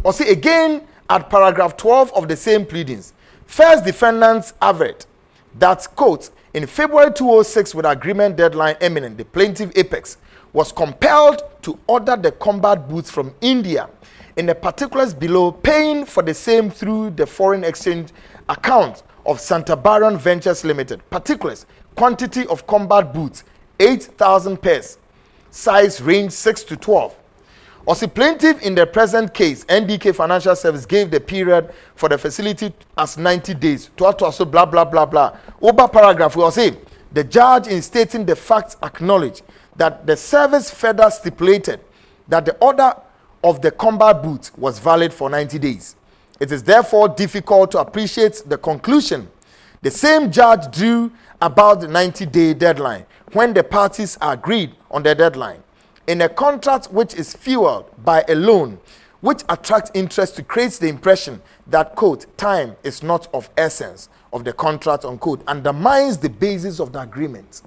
or say again at paragraph 12 of the same pleadings, first defendants averred that, quote, in February 2006 with agreement deadline imminent, the plaintiff Apex was compelled to order the combat boots from India in the particulars below, paying for the same through the foreign exchange account of Santa Baron Ventures Limited. Particulars, quantity of combat boots, 8,000 pairs, size range 6 to 12. As a plaintiff in the present case, NDK Financial Service gave the period for the facility as 90 days. To also blah blah blah blah. Over paragraph we will say the judge in stating the facts acknowledged that the service further stipulated that the order of the combat boots was valid for 90 days. It is therefore difficult to appreciate the conclusion the same judge drew about the 90-day deadline when the parties agreed on the deadline. In a contract which is fueled by a loan, which attracts interest to create the impression that, quote, time is not of essence of the contract, unquote, undermines the basis of the agreement.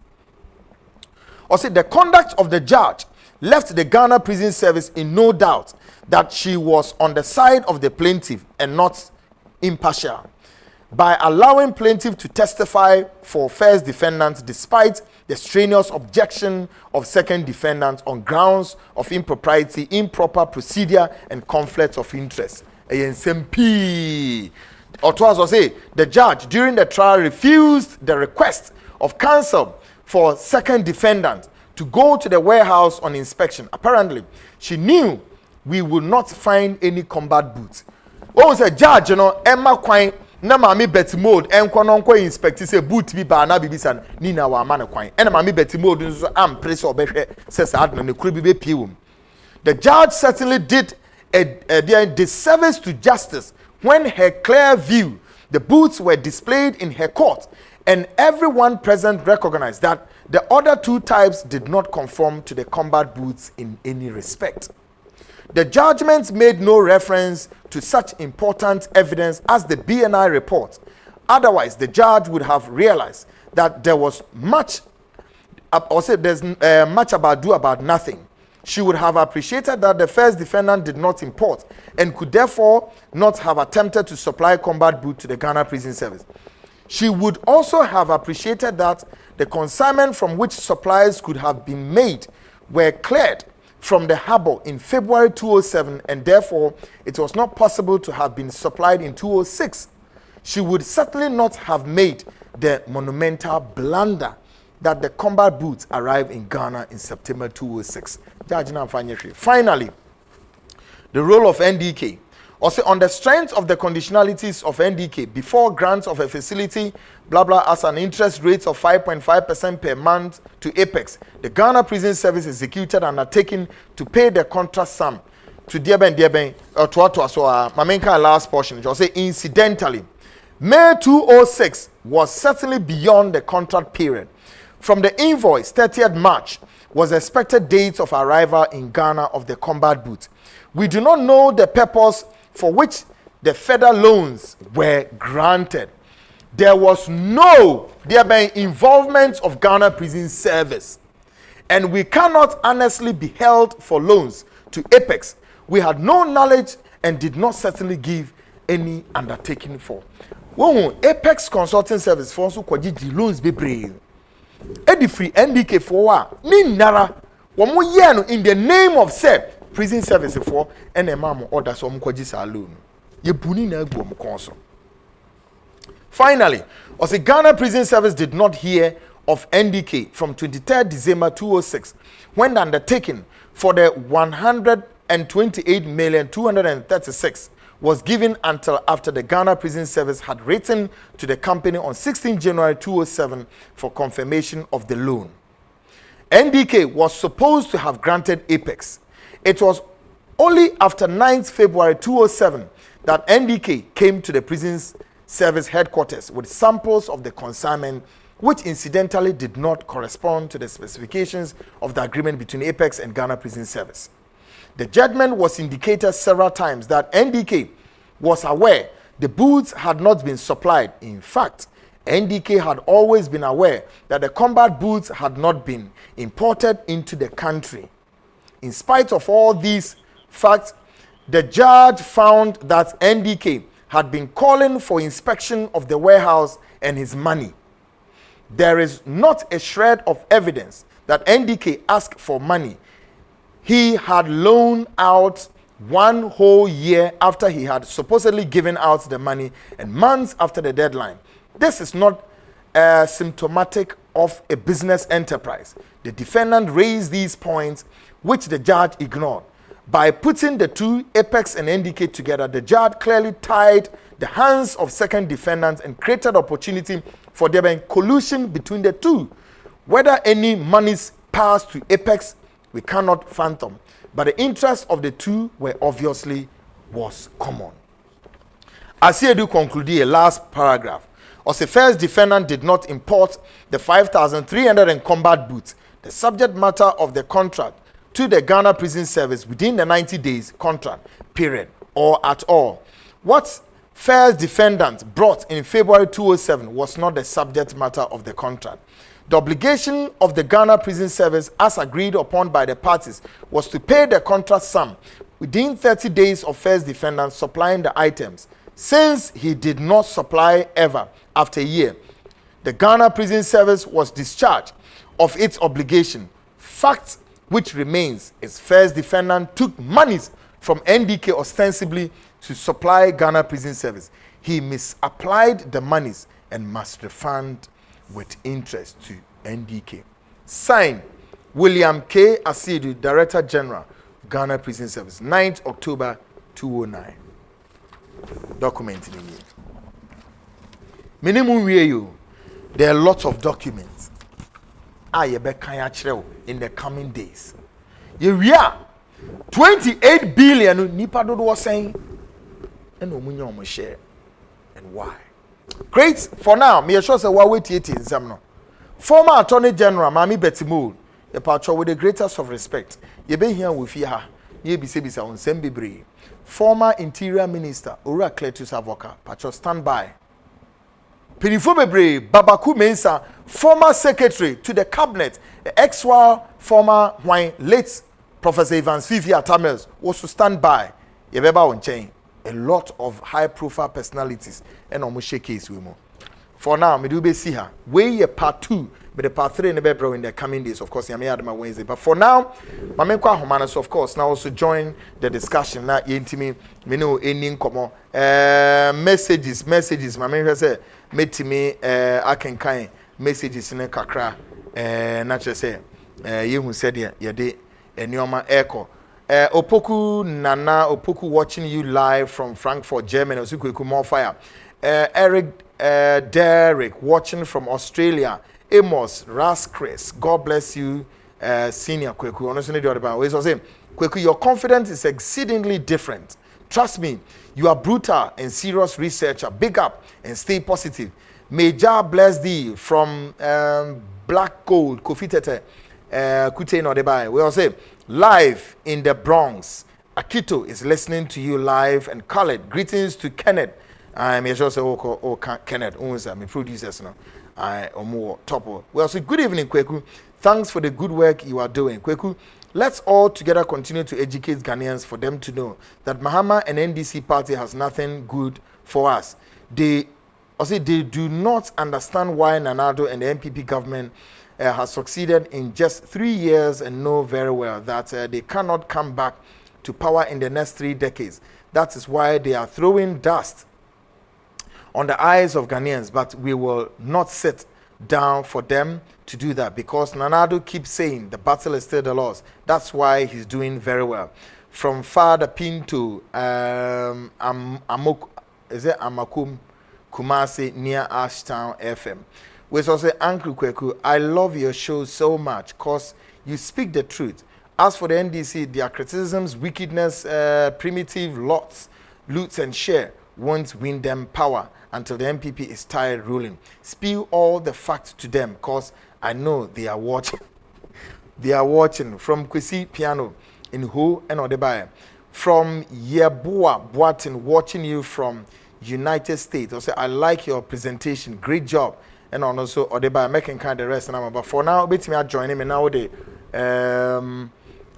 Or say the conduct of the judge left the Ghana Prison Service in no doubt that she was on the side of the plaintiff and not impartial, by allowing plaintiff to testify for first defendant despite the strenuous objection of second defendant on grounds of impropriety, improper procedure, and conflict of interest. Or to also say, the judge during the trial refused the request of counsel for second defendant to go to the warehouse on inspection. Apparently, she knew we would not find any combat boots. Oh, the judge, you know, Emma Quine. Na mami Betty Mode enko no nko inspect say boot bi ba na bibisan ni na wa ma ne kwan ena mami Betty Mode nso am press obehwe say sad no ne kuru bi be piewum. The judge certainly did a disservice to justice when her clear view the boots were displayed in her court and everyone present recognized that the other two types did not conform to the combat boots in any respect. The judgment made no reference to such important evidence as the BNI report. Otherwise, the judge would have realized that there was much, or said there's much about nothing. She would have appreciated that the first defendant did not import and could therefore not have attempted to supply combat boot to the Ghana Prison Service. She would also have appreciated that the consignment from which supplies could have been made were cleared from the harbor in February 2007 and therefore it was not possible to have been supplied in 2006. She would certainly not have made the monumental blunder that the combat boots arrived in Ghana in September 2006. Finally, the role of NDK. Also, on the strength of the conditionalities of NDK before grants of a facility, blah blah, as an interest rate of 5.5% per month to Apex, the Ghana Prison Service executed and undertaken to pay the contract sum to Dieben so Mamenka last portion. Just say incidentally, May 2006 was certainly beyond the contract period. From the invoice, 30th March was the expected date of arrival in Ghana of the combat boot. We do not know the purpose for which the federal loans were granted. There was no involvement of Ghana Prison Service, and we cannot honestly be held for loans to Apex. We had no knowledge and did not certainly give any undertaking for. Apex Consulting Service for also kwaji loans be brave. Edi free NDK for ni nara womo ye no in the name of said prison service for and a mama order so mkwaji sa loan. Ye buni na agbo mkonso. Finally, the Ghana Prison Service did not hear of NDK from 23rd December 2006 when the undertaking for the 128,236 was given until after the Ghana Prison Service had written to the company on 16 January 2007 for confirmation of the loan. NDK was supposed to have granted Apex. It was only after 9th February 2007 that NDK came to the Prison Service headquarters with samples of the consignment, which incidentally did not correspond to the specifications of the agreement between Apex and Ghana Prison Service. The judgment was indicated several times that NDK was aware the boots had not been supplied. In fact, NDK had always been aware that the combat boots had not been imported into the country. In spite of all these facts, the judge found that NDK had been calling for inspection of the warehouse and his money. There is not a shred of evidence that NDK asked for money. He had loaned out 1 whole year after he had supposedly given out the money and months after the deadline. This is not symptomatic of a business enterprise. The defendant raised these points, which the judge ignored. By putting the two, Apex and NDK, together, the judge clearly tied the hands of second defendants and created opportunity for there being collusion between the two. Whether any monies passed to Apex, we cannot fathom, but the interests of the two were obviously was common. Asiedu concluded a last paragraph. As the first defendant did not import the 5,300 and combat boots, the subject matter of the contract, to the Ghana Prison Service within the 90 days contract period or at all. What first defendant brought in February 2007 was not the subject matter of the contract. The obligation of the Ghana Prison Service, as agreed upon by the parties, was to pay the contract sum within 30 days of first defendant supplying the items. Since he did not supply ever after a year, the Ghana Prison Service was discharged of its obligation. Fact which remains is first defendant took monies from NDK ostensibly to supply Ghana Prison Service. He misapplied the monies and must refund with interest to NDK. Signed, William K. Asiedu, Director General, Ghana Prison Service, 9th October 2009. Documenting in here. Minimum you. There are lots of documents. In the coming days. We are 28 billion nipa dodo was saying and omunyo share. And why? Great for now. Me sure say we wait it in some no. Former Attorney General Mami Betty Moore, a patron with the greatest of respect. You be here with her. You be say on Sembibre. Former Interior Minister Ora Cletus Avoka, patron stand by. Pinifubebre Babaku Mensa, former secretary to the cabinet, the ex-war former late Professor Evans Fifi Atamels was to stand by. Yebeba on chain. A lot of high-profile personalities and almost shake case with more. For now, me do be see her. We part 2, but the part 3 in the bedroom in the coming days. Of course, I may add my Wednesday. But for now, my main Humanas, of course, now also join the discussion. Now, me know any common messages. My main say, made to me, I can kind messages in a kakra. Not just say, you who said ya de Nyoma Echo. Opoku Nana, Opoku watching you live from Frankfurt, Germany. Osuku more fire. Eric Derek watching from Australia. Amos Raskris, God bless you, Senior Kweku. Honestly, the other way. So say, Kweku, your confidence is exceedingly different. Trust me, you are brutal and serious researcher. Big up and stay positive. May Jah bless thee from Black Gold, Kofi Tete, Kute no Debai. We all say, live in the Bronx. Akito is listening to you live and Khaled. Greetings to Kenneth. I'm sure say, Kenneth, my producers now. Or more top. Well, so good evening, Kweku. Thanks for the good work you are doing, Kweku. Let's all together continue to educate Ghanaians for them to know that Mahama and NDC party has nothing good for us. They do not understand why Nanado and the MPP government has succeeded in just 3 years and know very well that they cannot come back to power in the next 3 decades. That is why they are throwing dust on the eyes of Ghanaians, but we will not sit down for them to do that because Nanado keeps saying the battle is still the Lord's. That's why he's doing very well. from Father Pinto, is it Amakum Kumasi near Ashtown FM. We also say, Uncle Kweku, I love your show so much because you speak the truth. As for the NDC, their criticisms, wickedness, primitive lots, loots and share won't win them power until the MPP is tired ruling. Spill all the facts to them because I know they are watching. They are watching. From Kwesi Piano in Ho and Odebaye. From Yeboah Boatin, watching you from United States. I say, I like your presentation. Great job. And also Odebaye making kind of rest. But for now, wait me join him now.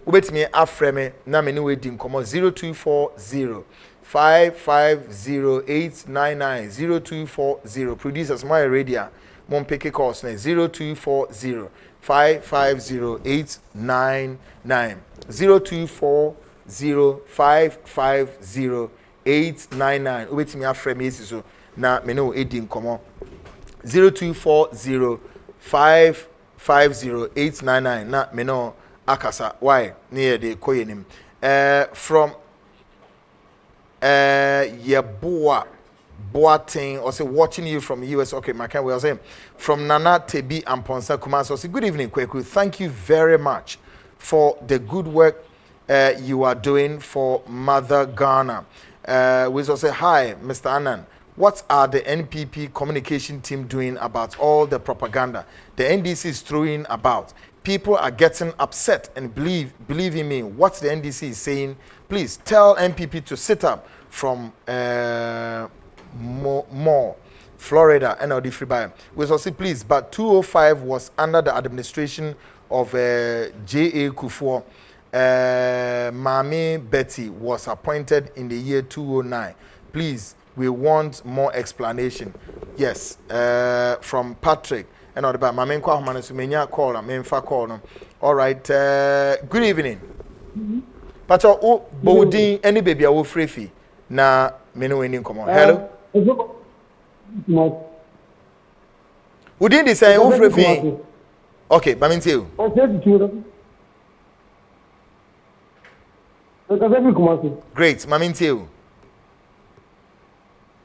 Wait me after me. Now me no waiting. Come on 0240 550-899 0240. Producers my radio. Mon pick calls 0240 550-899 0240 550-899. Wait me after me so na me no edin komo 0240 550-899 na me no akasa why near the koyenim from Yeboah Boating or say watching you from the US. Okay, my can we say from Nana Tebi and Ponsa Kumasi. Say good evening, Kweku. Thank you very much for the good work you are doing for Mother Ghana. We also say hi, Mr. Annan. What are the NPP communication team doing about all the propaganda the NDC is throwing about? People are getting upset and believe in me. What the NDC is saying, please tell NPP to sit up from more Florida and the free buy. We also say please, but 205 was under the administration of J.A. Kufuor. Mami Betty was appointed in the year 209. Please, we want more explanation. Yes, from Patrick. And all about Mami Kwa Humana Sumenya call and Memfa call. No. All right. Good evening. Pacho o Bodin any baby awo free fee. Na menu winning come on. Hello. Udin the say o free fee. Okay, Mami tell you. Great, Mami tell you.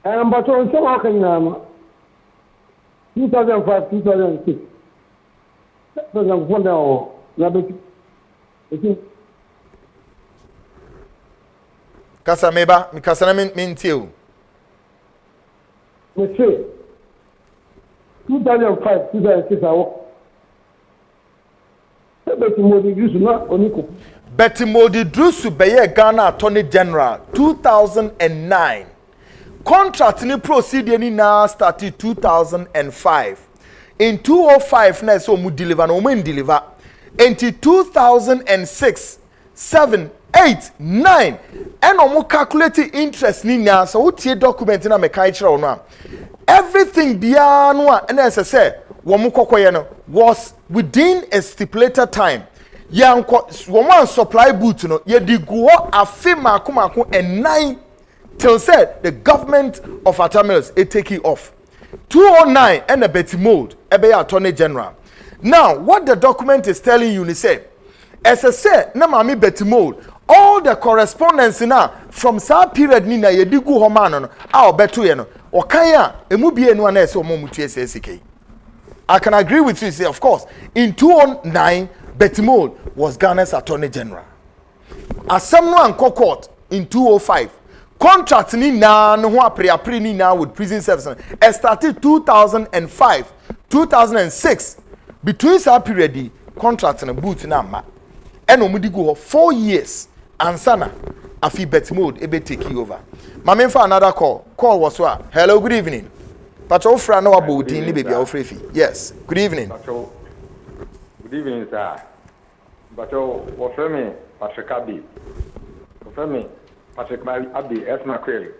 But on some how can 2005, 2006. Kasa meba, mi kasa na min tell. Me say 2005, 2006 Betty Modi Drusu na oniko. Betty Modi Drusu beye Ghana Attorney General 2009. Contract ni procedure ni na started 2005. In 205 na so mu deliver no mu deliver. Until 2006, 7, 8, 9 and omo calculate interest ni na so utie document na me kai kire ono. Everything bia no a na say wo mu kokoye no was within a stipulated time. Woman supply boot no ye di go afi mako and 9 till said the government of Atamilos it take it off. 209 and a Betty Mold ebe Attorney General. Now what the document is telling you is say as I said na mami Betty Mold all the correspondence na from that period ni na ye di go ho man no a obeto ye no okan a emu bie no na ese omo mutu SSK. I can agree with you say of course in 209 Betty Mold was Ghana's Attorney General. Asem no anko court in 205 contract ni na no ho apre ni na with prison service started 2005 2006 between that period contract na boot na ma and omudi go 4 years ansana afi Betty Mold ebe take over. Mama for another call was what hello good evening Pacho fra no abodi ni baby ofrefi yes good evening Pacho good evening sir Pacho offer me Patrick Abi offer me Patrick Abi Esma Query.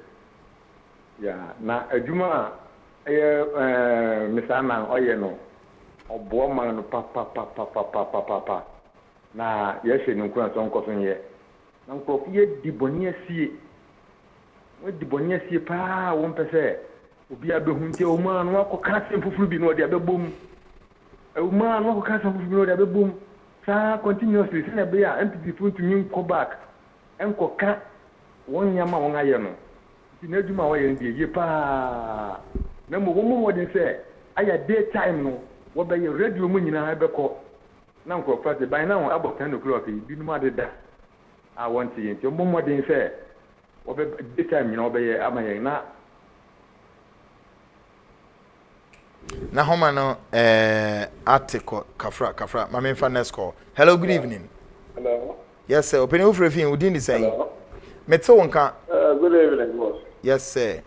Yeah, na adwuma Mr. Anan oyeno obo man no pa na yehwe no nkura so nkoso ye na nkofo ye diboni asie we diboni asie pa won pese obi abehu nte o man no akoka semfufuru bi no de abebom o man no akoka semfufuru bi no de abebom sa continuously se na be ya MPP to me go back enkoka won yama won aye no ti na adwuma wo ye ndie ye pa na mo mo mo de se aya daytime no wo be ye radio mu nyina be ko na nkrofa de by now about 10 o'clock bi no ma de da I want to yin mo mo de se wo be daytime nyina wo be ye amaye na homa no article kafra mama infa next call. Hello, good evening. Hello. Yes sir, open you free fin within the same. Hello. Meto wonka. Good evening, boss. Yes sir.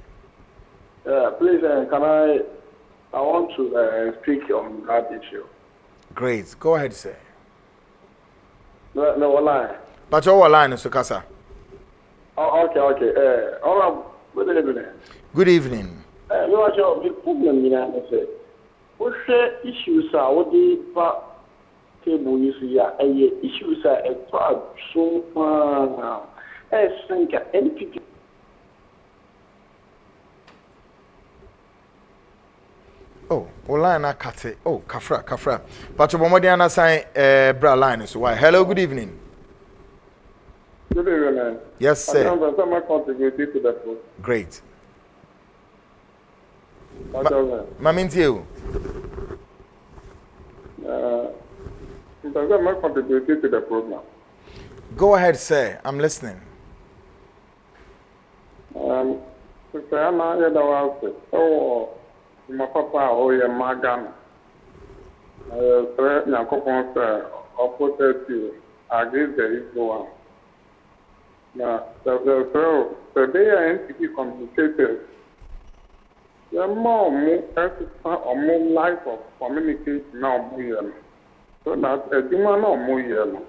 Please, can I want to speak on that issue. Great. Go ahead, sir. No, line. But your line is Kasa. Oh, okay. All right. Good evening. Good evening. No, I just the problem in I say. What issues are what the table you see? Issues are a part so far. I think NPP. Oh, line I cut it. Oh, kafra. But your mama sign bra line so why? Hello, good evening. Good evening. Yes, sir. I contributed to the program. Great. What you. I contributed to the program. Go ahead, sir. I'm listening. I'm my papa, my gun. Opposite you against the issue. Now, the day I NPP communicated, the more life of communication now, so that a human or more.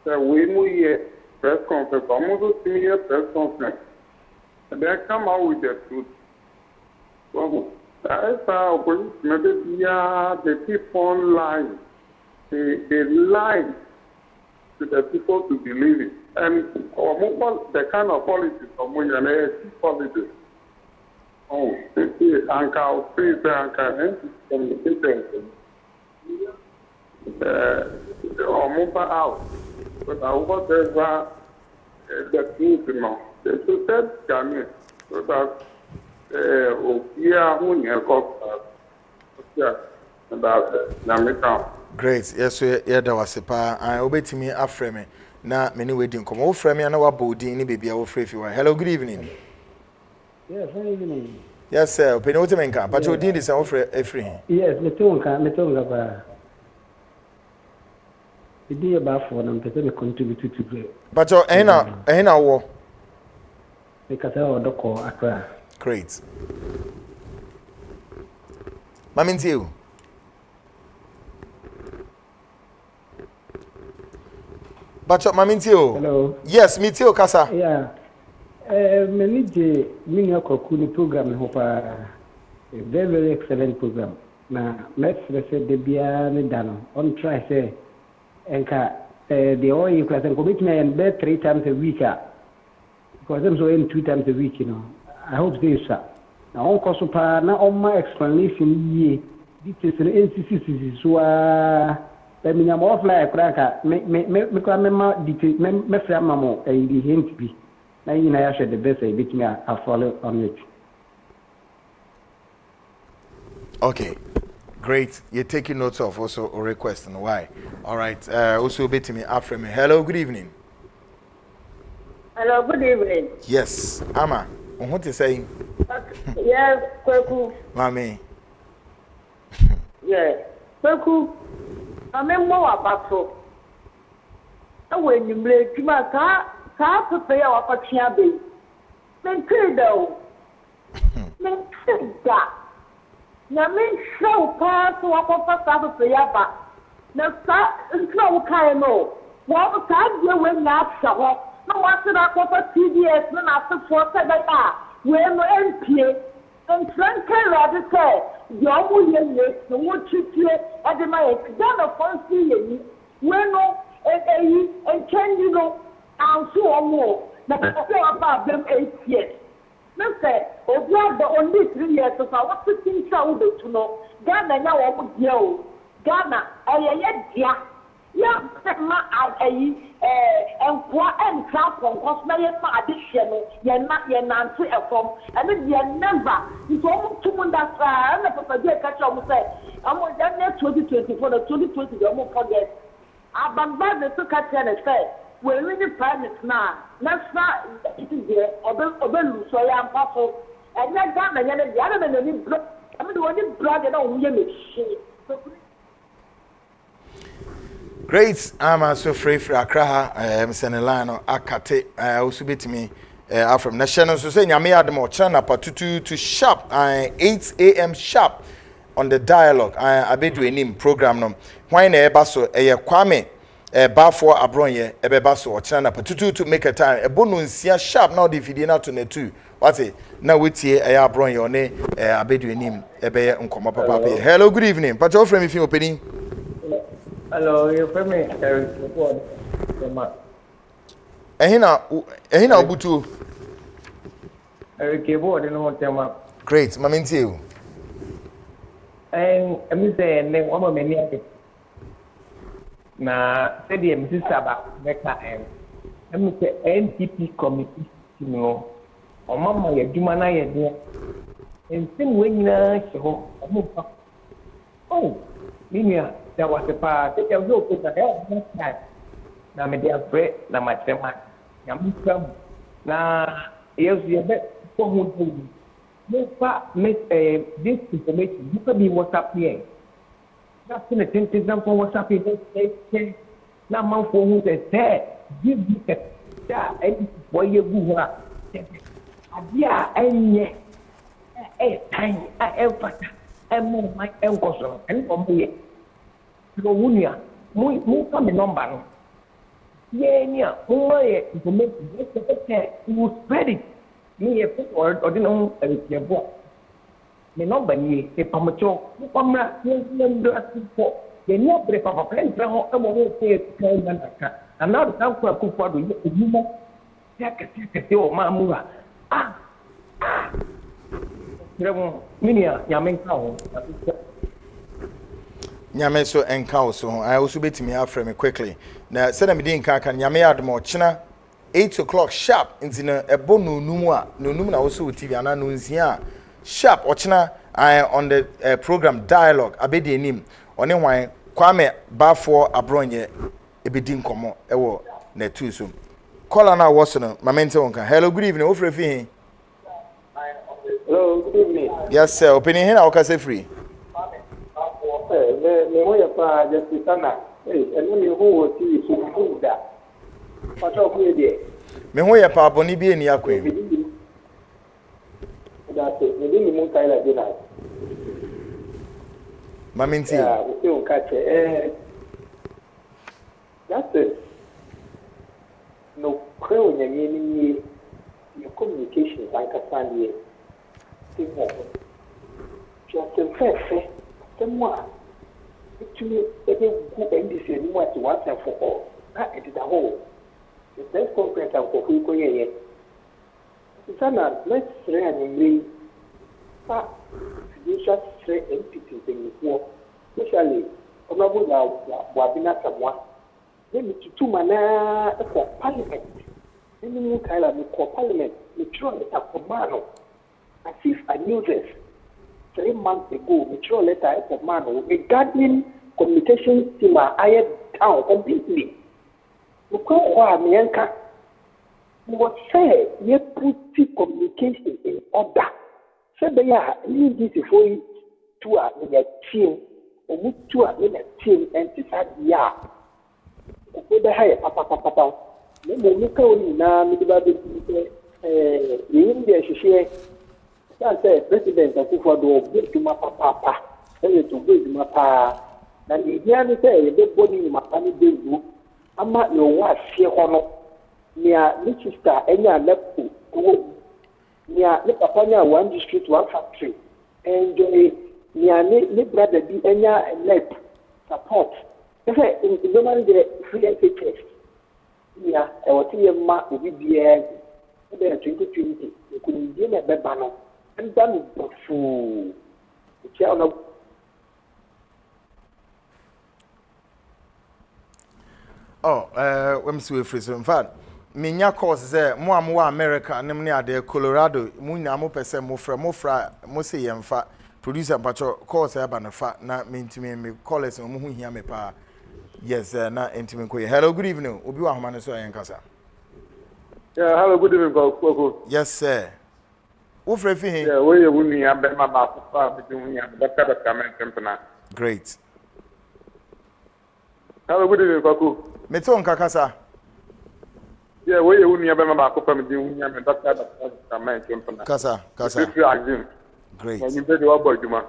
So we move press conference, almost 2 year press conference, and they come out with the truth. So, maybe they keep on lying. They lie to the people to believe it. And the kind of politics of politics. Oh, Uncle, please, Uncle, communication. Or move out. But I want the truth, you know. They should tell me so that. Great. Yes, that was a pa. I obey me after me. Na many wedding come over me and our body in baby. I will free if you are. Hello, good evening. Yes, good evening. Yes, sir. Penultimate, but you did this offer a free. Yes, Metonga. The day about for them to contribute to the. But your Anna war. Because I will call Accra. Great. Mamin you. But your Mamin you. Hello. Yes, me too, Kasa. Yeah. Many day, mini program, hope a very excellent program. Now, let's say the beer done on try say, and the oil class and commitment and bed 3 times a week. Because I'm so in 2 times a week, you know. I hope this, sir. Now, Uncle Super, now on my explanation, this is an NCC, so let me know off like cracker, make my detail, me family, and the hint be. Now, you know, I should the best I bit me, I follow on it. Okay. Great. You're taking notes of also a request and why. All right. Also, bit me after me. Hello, good evening. Hello, good evening. Yes, Ama. What you saying? Yes, Kweku. Mami. Yes, Kweku. I'm more about so. When you make my car to pay our patria bay. Then trade though. Then trade that. Now, make show pass to our papa to pay up. Now, start and slow kind of. What time you will not show? No one said I got a TDS when I took for when no NPA and Frank Kerr said, your woman, the wood chip here, and my exam of fancy, when no and can you know, and so on more. Now, I say about them 8 years. No, sir, or the only 3 years of our 15 child to know. Ghana now, Ghana, I yet, yeah. ya ma ayi enkoa entra konkos na ye ma adehye no ye nante efom ene ye never nso mo tumunda sa na papa je ka cha mo say amo dan 2024 na 2020 de mo forget abamba de to ka cha na say we really private na it is there obelu so ya mpafo ene ga na ye na ya na ni bro am de woni brother na o ye me shi. Great, I'm so free for Accra. I'm sending line or Akate. Also bit me from National. So saying, I may add more channel to sharp 8 a.m. sharp on the dialogue. I be doing him program. No, why na baso Kwame Bafo Abronye baso or channel to make a time. A bonus sharp now the video not to ne two. What's it now? With here Abronye or ne I be doing him papa. Hello, good evening. But your friend if you opening. Hello, you feel me? Ehina Obutu. Eric Keyboard in one tema. Great, Maminti you. And I say, name one of many. Na said the Mrs. Saba, Mecca and I say NTP committee, you know, or Mamma, your Jumana, your and same way, oh, Linia. There was a part that was open at that time. Now, my dear friend, now my friend, now, yes, you bet for who no part make this information. You can be what's up here. That's in a tenth from what's up here. Now, my phone who said, give me a boy, you go up. Yeah, and yet, a tiny, and more my uncle, and from here. So wunia mu ka me number no ye ni a mo ye information you spread it me ye put or no bo me number ni e pamacho mo pamra ye ndo asifo ye ni abre papa plan tra ho e mo ho se kan na ka ana do kan ko akufo do ye eduma ya kete o ma mu Remo minia ya men ka ho Nyame so enka so I also betimi afrɛ me quickly na said me din kan nyame admo china 8 o'clock sharp into na ebo no numu a no numu na also TV ana no nsia sharp ochina on the program dialogue abedi enim one hwan Kwame Bafo Abronye ebedi nkomo ewo na tu so caller na wo so no mamente wonka hello good evening wo frɛ fi hello good evening yes sir opening here na wo ka say free me ho ya pa just sana enu me ho wo ti so da pa to ku ye me ho ya pa boni bi eni akwan da se me ni mu kai la de na Maminti ya o se on ka che that's it no creo ni communication like a sandy ti mo just fair moi to ebe go NDC ni mo ati once and for all na it is the whole the press conference and for ko ye sana let's say and me pa judicial straight entity thing for especially honorable Wabina Samwa then to mana for parliament then you kaila me for parliament me try to command as if I knew this 3 months ago, mature letter of man regarding communication team I down completely. Because what say you put communication in order. So they are need this for you to a team or move to a team and this ya. The higher papa. No look only now, you say president Akufo-Addo obeduma papa ele to obeduma pa na the here ni say the body ni mapani dewu ama no wa hye ho no nia ni sister enya lepo ko nia ni papa nya one district one factory enjoy nia ni brother bi enya net support say in the man the free NHS nia e woti ye ma obi bia e be 2020 ko ni die na be ba no and done for When we free so in fact, minya course say mo am wa America nem ne ade Colorado mu nya mo pese mo fra mo se yemfa producer pacho course e ba na fa na mentimi me college mo hu hia me pa. Yes, na intimi ko. Hello, good evening. Obi wa homa ne so yen kasa. Yeah, hello, good evening, Koko. Yes, sir. Wo free fi hin? Yeah, we you wuni am be ma ba fa bi wuni am Dr. Tempena. Great. Hello, good evening, Koko. Me to nka kasa. Yeah, we you wuni am be ma ba fa bi wuni am Dr. Tempena. Kasa. Great. When you be the work juma.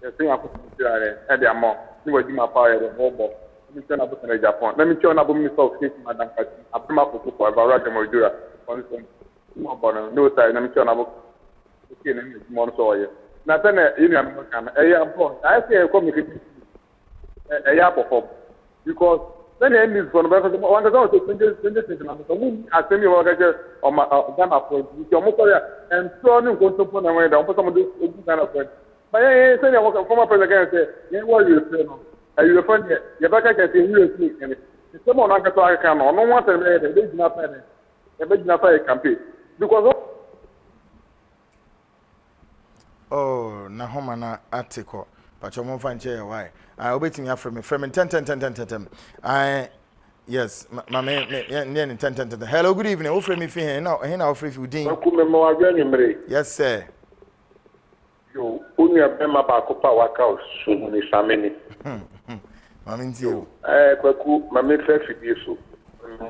You think I put it there e dey amo. Ni wa juma pa e dey bobo. Let me turn up in Japan. Let me turn up Minister of State, Madam Kati. I'm up for Barack Mojura. For instance, no time. Let me turn up. Okay, let me more so. Now, then, in American, I say, come because then the end is going to be one of those things. I tell you what I get on my Ghana point. Your mother and so on, going to put away down for some of this kind of point. But I say, I walk from my president and say, what you say? You refer to your back at the US and someone I can talk on no one the big enough a big enough campaign. Because na homa na article. But you won't find why. I waiting here from 10. Yes, my man 10. Hello, good evening. Offer me fi here now free you din. Yes, sir. Yo, unya bema ba ko pa waka so ni sameni. Mami nti kwaku mami fe fidie so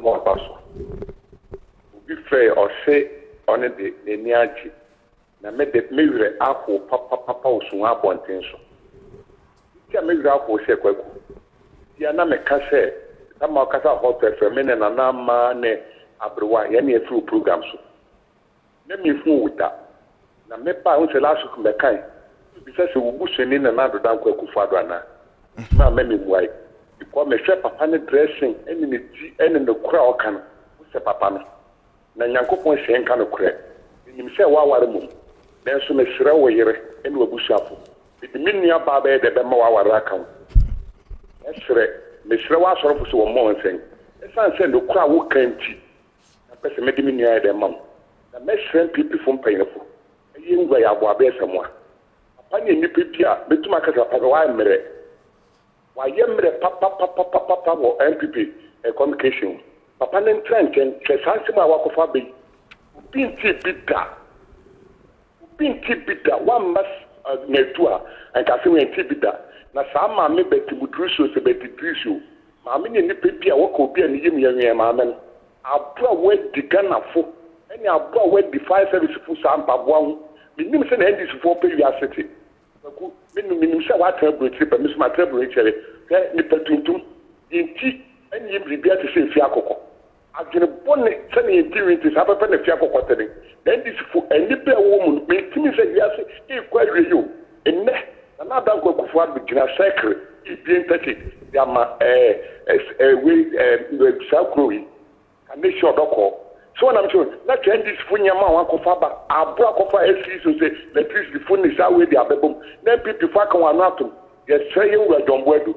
mo ba so. Obi fe o se one de ni aji. Na me de me wure akwo papa osun abonten so. Ti me wure akwo se kwaku. Ti na me ka se na ma ka sa hotel fe me na ma ne abrewa ye na e program so. Na me fu wuta. Na me pa on se la so ku me kai. Bi se wo buseni na na do dan kwaku fado ana. Ma me muai. Because me hwe papa ne dressing eni ne ti eni ne kura oka no. Wo se papa no. Na Nyankopon hwe nka no kura. Nim se wa ware mu. Na so me hre wo yere eni wabusuafo. Bi mi nua ba ba de be ma wa ware aka wo. Me hre wa sorofo so wo mo nsen. Esan se no kura wo kanti. Na pese me di mi nua de mam. Na me hre pipi fo mpanyefo. Eyi ngwa ya abo abe samwa. Papa ne nipa bia betuma kasa papa wa mere. Why yemre papa wo MPP communication. Papa ne trenchen chesansi ma wakofa be. Binti bida one mas netua and kasi we bida. Na sa ma me beti mudruso se beti driso. Ma me ne nipa bia wako bia ne yim yenwe ma men. Abua we digana fo. Eni abua we di fire service fo sa mpaboa ho. Minim se na ndis fo pe wi asete. Minimum say what trouble trip and Miss Matrable actually. Ni petuntum inti any bribia to say fiakoko. Agene bonne sani inti is have pen fiakoko tede. Then this for any be woman me timi say yes e kwa you. Enne na dan go kufu ab gina cycle e bien tete. Ya ma we sakrowi. Can they show doko. So I'm sure that this funyama wan kofa ba abua kofa esi so say the trees the phone is away the abebom na people fa kan wan atom yes say you we dombo edu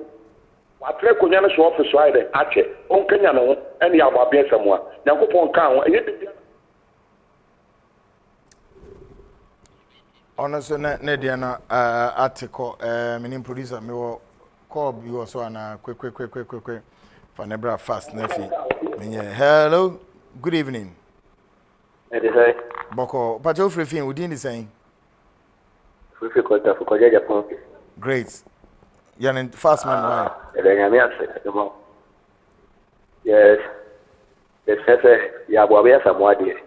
watre konya na so office why dey ache on kenya no ene ya gba bia samwa Nyankopon kan ho eye bibia ono so na dia na article menim producer me wo call bi wo so ana quick for nebra fast na fi menye hello. Good evening. It is I. Boko, but you free fin within the same. Free for Japan. Great. You're in fast man, why? Yes. The Sese, Yabwabia Samwadi.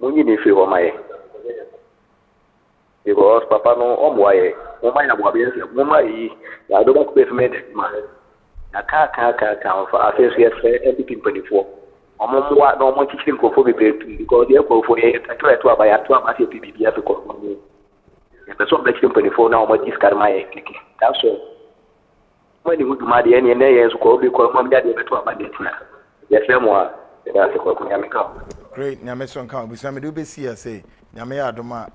Muni ni fi my. Because Papa no Omwaye, Omai Abwabia, Mumai, Yadoba Basement, man. Na ka for affairs yes everything 24 omomwa no mo teaching ko for be because there ko for e try to abaya to abaya PPP ya ko mo e person be teaching 24 na mo discard my kiki that's all when you do mad any na yes ko be ko mo mdia de to abaya tina yes mo that's ko nyameka great nyameson kan bi me do be see say nyame adoma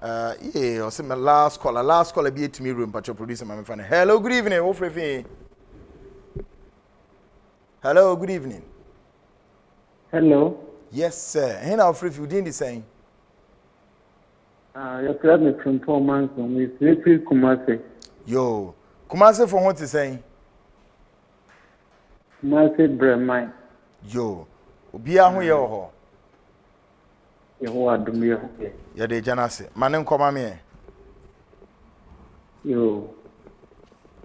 o se me last caller be to me room patcho producer me fan hello good evening wo free Hello, good evening. Hello. Yes, sir. Here now, free you didn't say. Your club is from 4 months on me. Please Kumasi. Yo, Kumasi for what to say? Kumasi Bremai. Yo, Ubia who you ho. You are doing your okay. Ya de janase. Manen koma me. Yo.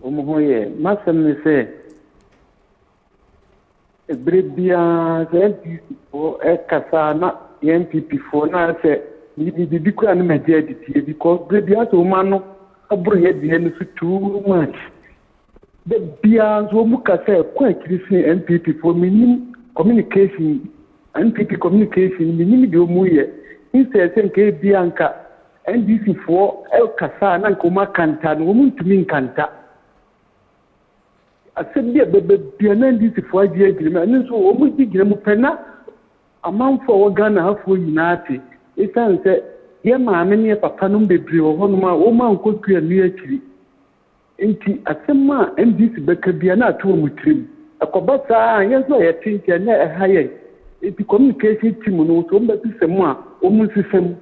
Omoye. Masam me say. Ebrebia NPP for Kasana NPP for na say the kura no me dey edit because ebrebia so mano abro ye dey no too much. The bia so mu ka say quite recent NPP for minim communication NPP communication minim de omu ye instead say nke bia nka NDC for kasa na nkoma kanta no mu ntumi nkanta. I said, dear, be an NDC for idea, and so we did Pena a month for Ghana half for United. It sounds that, yeah, many a papanum be brave or one woman could be a near tree. Inti a sema NDC Becker be an art with him. A cobata, yes, I think a higher. It be communication team no so but it's a more almost system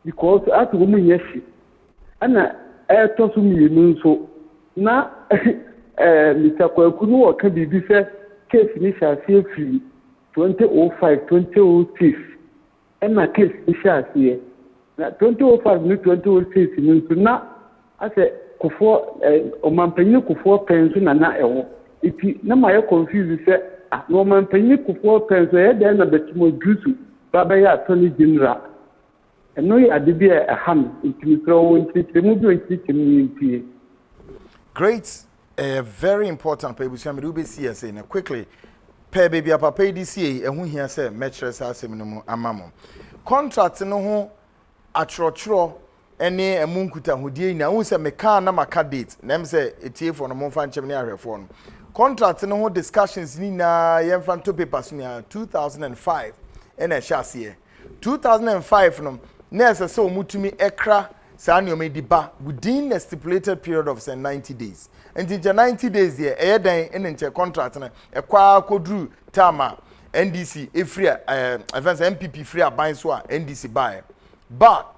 because at woman yes. And I told me so. Na Mr. Kwakunu or can be different case initial free 2005 2006 and my case initial here na 2005 ni 2006 ni so na ase kofo omampanyi kofo penso na ewo iti na my confuse say no omampanyi kofo penso e dey na betimo jusu baba ya attorney general eno ya de bi a ham iti pro iti mu bi iti ni. Great, very important. People say, "Me do be CSA." Now, quickly, pay baby apa pay DCA. Who here say mattress has minimum amamo. Contract no ho atro any emunkuta hudie na who say meka na maka date. Na me say etie for no mo fan chem ni ahwefo no. Contract no ho discussions ni na yemfa to papers ni 2005. Na ehya 2005 no na ese say omutumi ekra San Yomediba within a stipulated period of say 90 days. And in 90 days there, a day in a contract a qua codru tama NDC free advance MPP free buying so NDC buy. But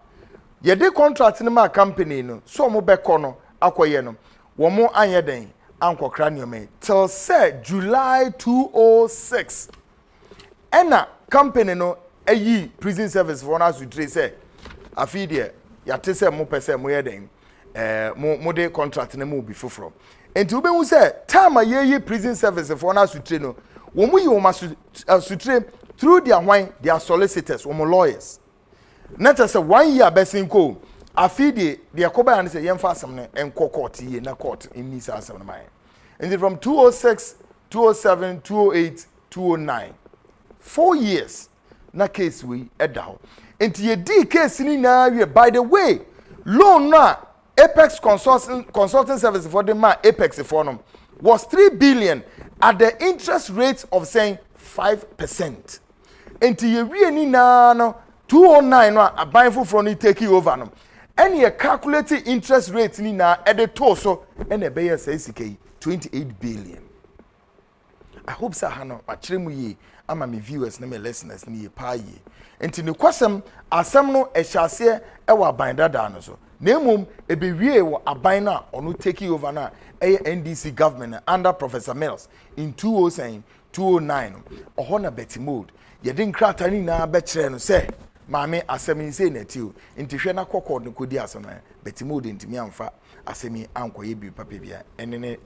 ye de contract in my company no so mo bekono akoye no wo mo anye den anko cranium till say July 2006. Ena company no ayi prison service for us to trace say afidie yate se mo pese mo yeden mo de contract na mo bi foforo enti ube hu se time ye prison service for na sutre no wo mu yi wo ma sutre through their solicitors wo lawyers na te se 1 year besin ko afidi de yakoba ya se yemfa asem no enko court ye na court in nisa asem no mai enti from 206 207 208 209 4 years na case we edaho. Enti ye di case ni na wie. By the way, loan na Apex consulting service for the man Apex for them was 3 billion at the interest rate of saying 5%. Enti ye wie ni na no 209 no abanfo from ni take over no. And ye calculated interest rate ni na at the so and e be ye say sike 28 billion. I hope sa hano achiremu ye ama me viewers na me listeners ni ye pa ye. Enti ne kwasem asem no ehyase e wa aban dada no so. Na emom ebewie wo aban na ono take over na NDC government under Professor Mills in 2009 oho na Betty Mode. Ye de nkrata ni na be kire no se maame asem ni se na ti o. Enti hwe na kokod no kodi asem na Betty Mode ntimi amfa asemi ankoye bi papa bia ene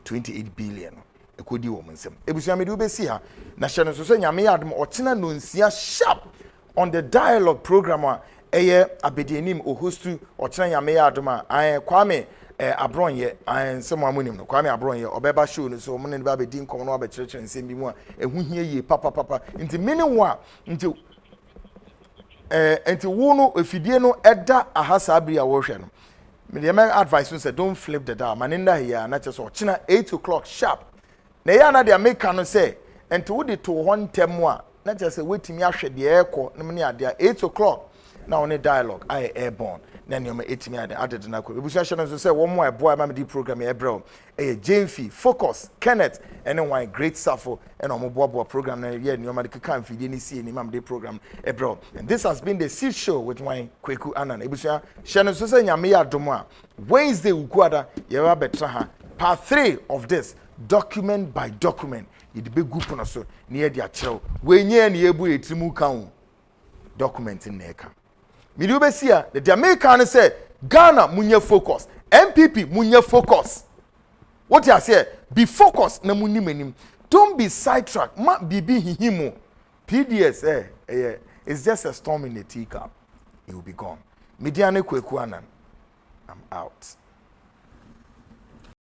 28 billion. Ekodi wo mensem ebusia me de obesi ha na hye no so nyame yadom ochena no nsia sharp on the dialogue program a eye abedienim ohostu ochena nyame yadom a Kwame Abronye nsem amonim no Kwame Abronye obeba show no so mo ne ba bedi nkom no abekyerekye nsem bi mu a ehu hie ye papa nti mene wo a nti wo no efidie no eda ahasa abri a wo hwe no me dey advice no say don't flip the dial maninda here na che so ochena 8 o'clock sharp. Na ya na de America no say enti wo de to ho ntem a na je say wetimi ahwe de eko no me ade 8 o'clock na one dialogue I airborne na nneɛma etimi adede na akɔ ebusua hyɛ no nso sɛ wɔn mo a ɛboa ɛma me di program yɛ brɛ ɛyɛ Jamefi Focus Kenneth ɛne wan Great Safo ɛna wɔn boaboa program na yɛ nneɛma de keka mfidie ne sie ne ma me di program ɛbrɛ and this has been the seed show with wan Kweku Anan ebusua hyɛ no nso sɛ nyame yɛ adom a Wednesday ukuada yɛba bɛtra ha part 3 of this document by document yɛde bɛgu pono so ne yɛde akyerɛw wɔnyɛ ne yɛbu yɛtirimu ka ho document in neka midi obesia the American say Ghana munye focus MPP munye focus what you say be focused na muni menim don't be sidetracked ma bibi hihimu PDS it's just a storm in a teacup it will be gone Midiane Kweku Anan I'm out.